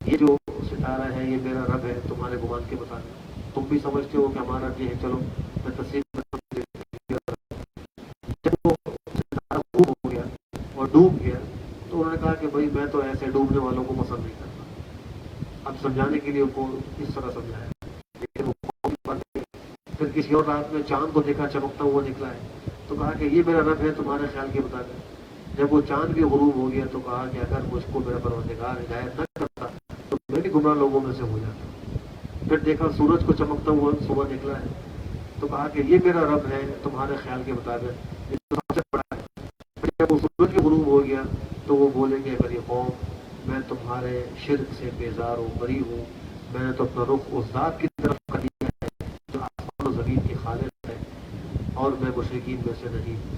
یہ جو ستارہ ہے یہ میرا رب ہے تمہارے گمان کے مطابق، تم بھی سمجھتے ہو کہ ہمارا رب یہ ہے، چلو میں تصدیق کرتا ہوں۔ جب وہ ستارہ خوب ہو گیا اور ڈوب گیا تو انہوں نے کہا کہ بھائی میں تو ایسے ڈوبنے والوں کو پسند نہیں کرتا۔ اب سمجھانے کے لیے ان کو اس طرح سمجھایا، لیکن وہ پھر کسی اور رات میں چاند کو دیکھا چمکتا ہوا نکلا ہے تو کہا کہ یہ میرا رب ہے تمہارے خیال کے مطابق۔ جب وہ چاند بھی غروب ہو گیا تو کہا کہ اگر مجھ کو میرا پروردگار ہدایت نہ کرتا تو میں بھی گمراہ لوگوں میں سے ہو جاتا۔ پھر دیکھا سورج کو چمکتا ہوا صبح نکلا ہے تو کہا کہ یہ میرا رب ہے تمہارے خیال کے مطابق، یہ تو سب سے بڑا ہے۔ جب وہ سورج کے غروب ہو گیا تو وہ بولیں گے میری قوم میں تمہارے شرک سے بیزار ہوں، بری ہوں، میں نے تو اپنا رخ اس ذات کی طرف کر دیا ہے جو آسمان و زمین کی خالق ہے، اور میں مشرکین میں سے نہیں ہوں۔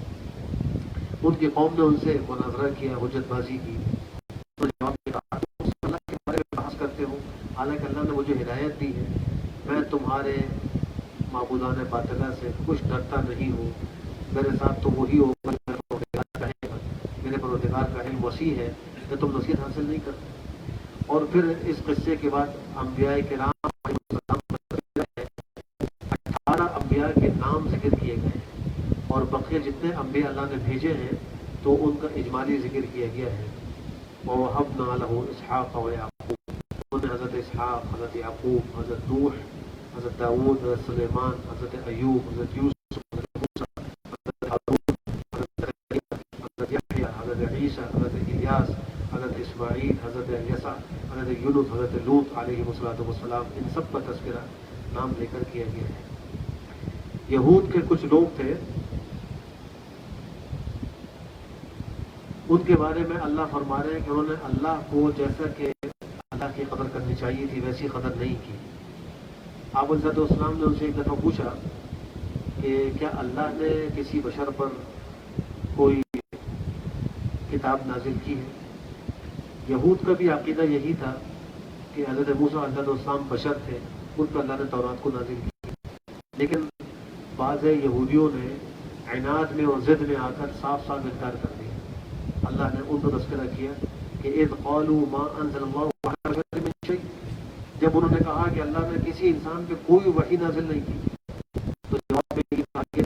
ان کی قوم نے ان سے مناظرہ کیا، حجت بازی کی، تو جواب دیا اللہ کے بارے میں بحث کرتے ہو حالانکہ اللہ نے مجھے ہدایت دی ہے، میں تمہارے معبودان باطلہ سے کچھ ڈرتا نہیں ہوں، میرے ساتھ تو وہی ہوگا میرے پروردگار کا علم وسیع ہے کہ تم نصیحت حاصل نہیں کرتے۔ اور پھر اس قصے کے بعد انبیاء کرام علیہ السلام پر 18 انبیاء کے نام ذکر کیے گئے ہیں، اور بقیہ جتنے انبیاء اللہ نے بھیجے ہیں تو ان کا اجمالی ذکر کیا گیا ہے۔ وَوَهَبْنَا لَهُ إِسْحَاقَ وَيَعْقُوبَ، انہوں نے حضرت اسحاق، حضرت یعقوب، حضرت نوح، حضرت داؤد، حضرت سلیمان، حضرت ایوب، حضرت یوسف، حضرت موسیٰ، حضرت ہارون، حضرت زکریا، حضرت یحییٰ، حضرت عیسیٰ، حضرت الیاس، حضرت اسماعیل، حضرت الیسع، حضرت یونس، حضرت لوط علیہ السلام، ان سب کا تذکرہ نام لے کر کیا گیا ہے۔ یہود کے کچھ لوگ تھے، ان کے بارے میں اللہ فرما رہے ہیں کہ انہوں نے اللہ کو جیسا کہ اللہ کی قدر کرنی چاہیے تھی ویسی قدر نہیں کی۔ آپ علیہ السلام نے ان سے ایک دفعہ پوچھا کہ کیا اللہ نے کسی بشر پر کوئی کتاب نازل کی ہے؟ یہود کا بھی عقیدہ یہی تھا کہ حضرت موسیٰ علیہ السلام بشر تھے، ان پر اللہ نے تورات کو نازل کی، لیکن بعض یہودیوں نے عناد میں اور ضد میں آ کر صاف صاف انکار کر دیا۔ اللہ نے ان کو تذکرہ کیا کہ اذ قالوا ما انزل اللہ علی بشر من شیء، جب انہوں نے کہا کہ اللہ نے کسی انسان پہ کوئی وحی نازل نہیں کی، تو جواب میں یہ تھا کہ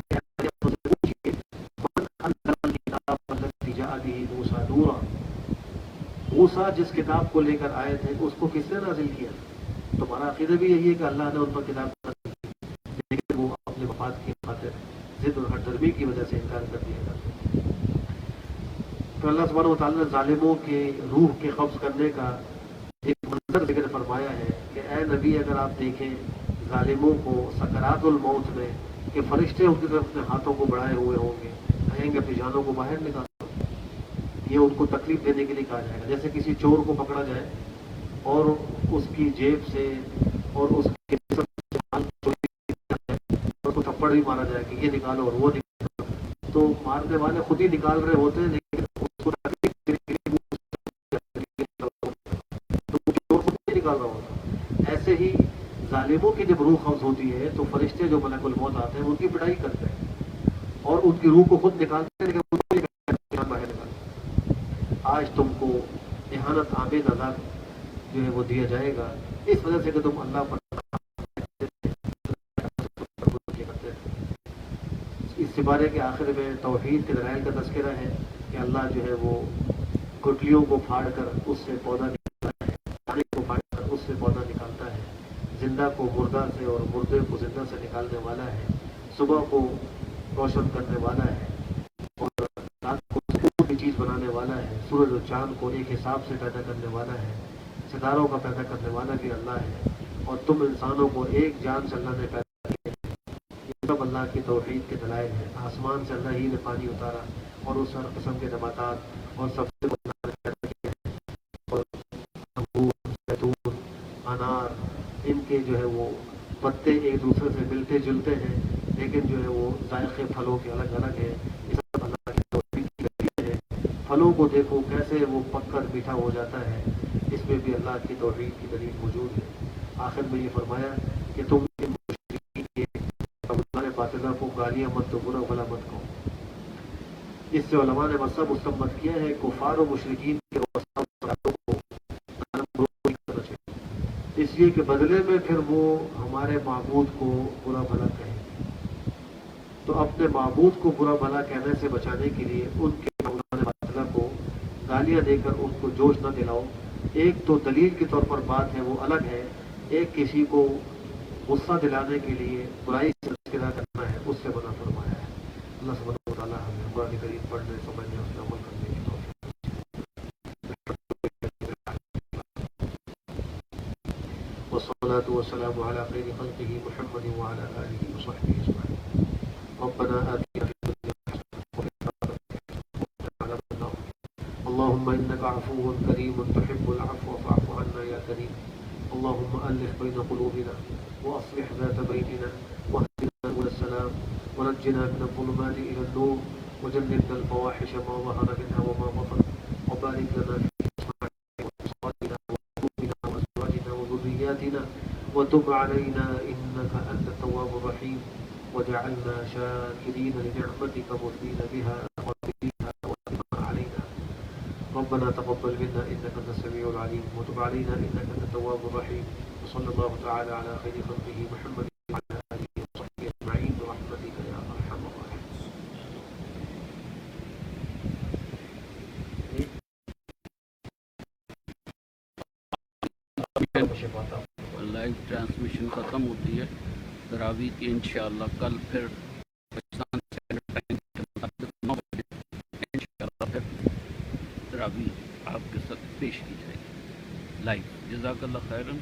پوچھئے من انزل الکتاب الذی جاء بہ موسیٰ نورا، موسیٰ جس کتاب کو لے کر آئے تھے اس کو کس نے نازل کیا؟ تمہارا عقیدہ بھی یہی ہے کہ اللہ نے ان پر کتاب نازل کی، لیکن وہ اپنے مفاد کی خاطر ضد اور ہٹ درمی کی وجہ سے انکار کر دیا کرتے۔ تو اللہ سبحانہ و تعالیٰ نے ظالموں کے روح کے قبض کرنے کا ایک منظر ذکر فرمایا ہے کہ اے نبی اگر آپ دیکھیں ظالموں کو سکرات الموت میں کہ فرشتے ان کی طرف اپنے ہاتھوں کو بڑھائے ہوئے ہوں گے، کہیں گے اپنی جانوں کو باہر نکالو، یہ ان کو تکلیف دینے کے لیے کہا جائے گا۔ جیسے کسی چور کو پکڑا جائے اور اس کی جیب سے اور اس کے اس کو تھپڑ بھی مارا جائے کہ یہ نکالو اور وہ نکالو، تو مارنے والے خود ہی نکال رہے ہوتے ہیں لیکن اس کو تکلیف دینے کے لیے نکال رہا ہوتا۔ ایسے ہی ظالموں کی جب روح قبض ہوتی ہے تو فرشتے جو ملک الموت آتے ہیں ان کی پڑھائی کرتے ہیں اور ان کی روح کو خود نکالتے ہیں، لیکن باہر نکالتے۔ آج تم کو اہانت آمیز عذاب جو ہے وہ دیا جائے گا اس وجہ سے کہ تم اللہ پر اس سپارے کے آخر میں توحید کے دلائل کا تذکرہ ہے کہ اللہ جو ہے وہ گٹلیوں کو پھاڑ کر اس سے پودا نکالتا ہے، پانی کو پھاڑ کر اس سے پودا نکالتا ہے، زندہ کو مردہ سے اور مردے کو زندہ سے نکالنے والا ہے، صبح کو روشن کرنے والا ہے اور رات کو سکون کی چیز بنانے والا ہے، سورج اور چاند کو ایک حساب سے پیدا کرنے والا ہے، ستاروں کا پیدا کرنے والا بھی اللہ ہے، اور تم انسانوں کو ایک جان سے اللہ نے پیدا کیا ہے۔ یہ سب اللہ کی توحید کے دلائل ہیں۔ آسمان سے اللہ ہی نے پانی اتارا اور اس ہر قسم کے نباتات اور سب سے اللہ نے پیدا کیا ہے، اور انگور، زیتون، انار، ان کے جو ہے وہ پتے ایک دوسرے سے ملتے جلتے ہیں لیکن جو ہے وہ ذائقے پھلوں کے الگ الگ ہیں۔ یہ سب اللہ کی توحید کی دلیل ہے۔ پھلوں کو دیکھو کیسے وہ پک کر میٹھا ہو جاتا ہے، اس میں بھی اللہ کی توحید کی دلیل موجود ہے۔ آخر میں یہ فرمایا کہ تم ان مشرکین کے معبودان باطلہ کو گالیاں مت دو، برا بھلا مت کہو۔ اس سے علماء نے مذہب مستمت کیا ہے کفار و مشرکین کے کو نہیں کرنا چاہیے، اس لیے کہ بدلے میں پھر وہ ہمارے معبود کو برا بھلا کہیں گے، تو اپنے معبود کو برا بھلا کہنے سے بچانے کے لیے ان کے معبودان باطلہ کو گالیاں دے کر ان کو جوش نہ دلاؤ۔ ایک تو دلیل کے طور پر بات ہے وہ الگ ہے، ایک کسی کو غصہ دلانے کے لیے برائی سے تذکرہ کرنا ہے، اس سے منع فرمایا ہے۔ اللہ سبحانہ و تعالیٰ ہمیں قرآن کریم پڑھنے، سمجھنے اور اس پر عمل کرنے کی توفیق والصلاة والسلام على خير خلقه محمد وعلى آله وصحبه أجمعين۔ ربنا آتنا في الدنيا حسنة وفي الآخرة حسنة وقنا عذاب اللهم إنك عفو كريم تحب العفو فاعف عنا يا كريم. اللهم ألف بين قلوبنا وأصلح ذات بيننا واهدنا سبل السلام ونجنا من الظلمات إلى النور وجنبنا الفواحش ما ظهر منها وما بطن وبارك لنا في أسماعنا وقلوبنا وأزواجنا وذرياتنا وتب علينا إنك أنت التواب الرحيم وجعلنا شاكرين لنعمتك مثنين بها قابليها وتب علينا. ربنا تقبل منا إنك أنت السميع العليم وتب علينا إنك أنت التواب الرحيم. وصلى الله تعالى على خير خلقه محمد وعلى آله وصحبه أجمعين برحمتك يا أرحم الراحمين. لائیو ٹرانسمیشن ختم ہوتی ہے تراویح کی انشاءاللہ کل پھر پاکستان اسٹینڈرڈ ٹائم کے مطابق 9 بجے انشاءاللہ پھر تراویح آپ کے ساتھ پیش کی جائے گی لائیو. جزاک اللہ خیرن.